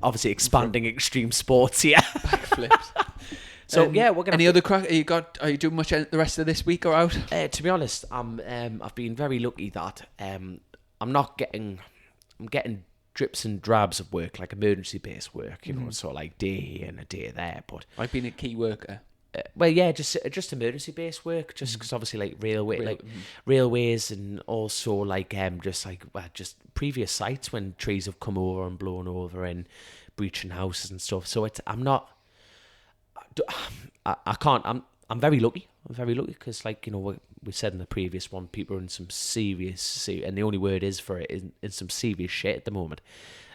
obviously expanding extreme sports here. Backflips. So we're gonna. Any other crack? Are you doing much the rest of this week or out? To be honest, I've been very lucky that I'm getting drips and drabs of work, like emergency based work, you know, so like day here and a day there. But I've been a key worker. Well, yeah, just emergency based work, just because obviously railways, and also just previous sites when trees have come over and blown over and breaching houses and stuff. So I'm very lucky. I'm very lucky because, we said in the previous one, people are in some serious, and the only word is for it, in some serious shit at the moment.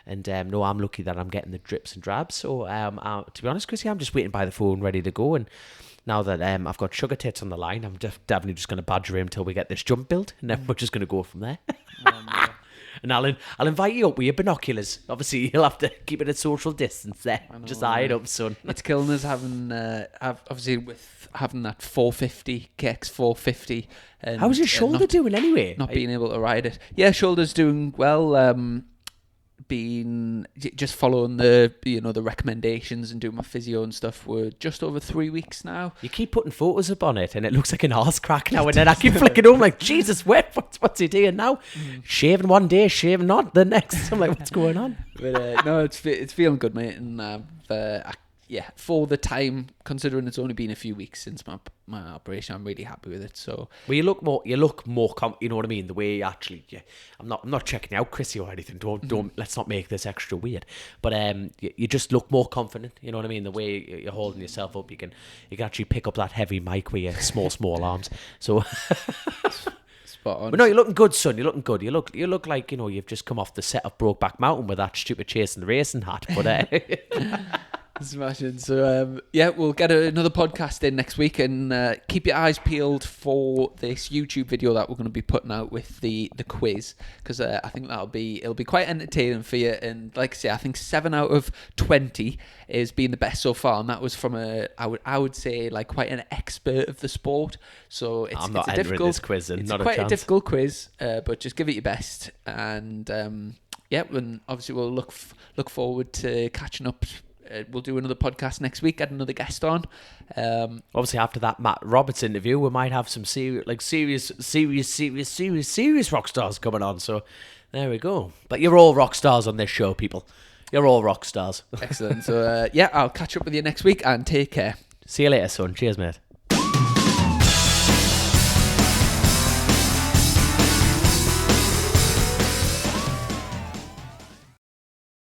And no, I'm lucky that I'm getting the drips and drabs. So to be honest, Chrissy, I'm just waiting by the phone, ready to go. And now that I've got Sugar Tits on the line, I'm definitely just going to badger him until we get this jump built, and then we're just going to go from there. And I'll invite you up with your binoculars. Obviously, you'll have to keep it at social distance there. Just eye it up, son. It's killing us having obviously with having that 450 KX 450. And how's your shoulder doing anyway? Not being able to ride it. Yeah, shoulder's doing well. been just following the the recommendations and doing my physio and stuff. We're just over 3 weeks now. You keep putting photos up on it, and it looks like an arse crack now and then. I keep flicking home like, Jesus, what's he doing now? Shaving one day, shaving not the next. I'm like, what's going on? But no, it's feeling good, mate. And for the time, considering it's only been a few weeks since my operation, I'm really happy with it. So, well, you look more, you know what I mean? The way you actually, I'm not checking you out, Chrissy, or anything. Don't let's not make this extra weird. But you just look more confident. You know what I mean? The way you're holding yourself up, you can actually pick up that heavy mic with your small arms. So. Spot on. But no, you're looking good, son. You're looking good. You look like you've just come off the set of Brokeback Mountain with that stupid Chasing the Racing hat. But smashing. So we'll get another podcast in next week, and keep your eyes peeled for this YouTube video that we're going to be putting out with the quiz, because I think it'll be quite entertaining for you. And like I say, I think 7 out of 20 is being the best so far, and that was from I would say like quite an expert of the sport. So it's I'm not a entering difficult this quiz, and it's not quite a chance. difficult quiz, but just give it your best. And and obviously we'll look forward to catching up. We'll do another podcast next week, get another guest on. Obviously, after that Matt Roberts interview, we might have some serious rock stars coming on. So there we go. But you're all rock stars on this show, people. You're all rock stars. Excellent. So I'll catch up with you next week, and take care. See you later, son. Cheers, mate.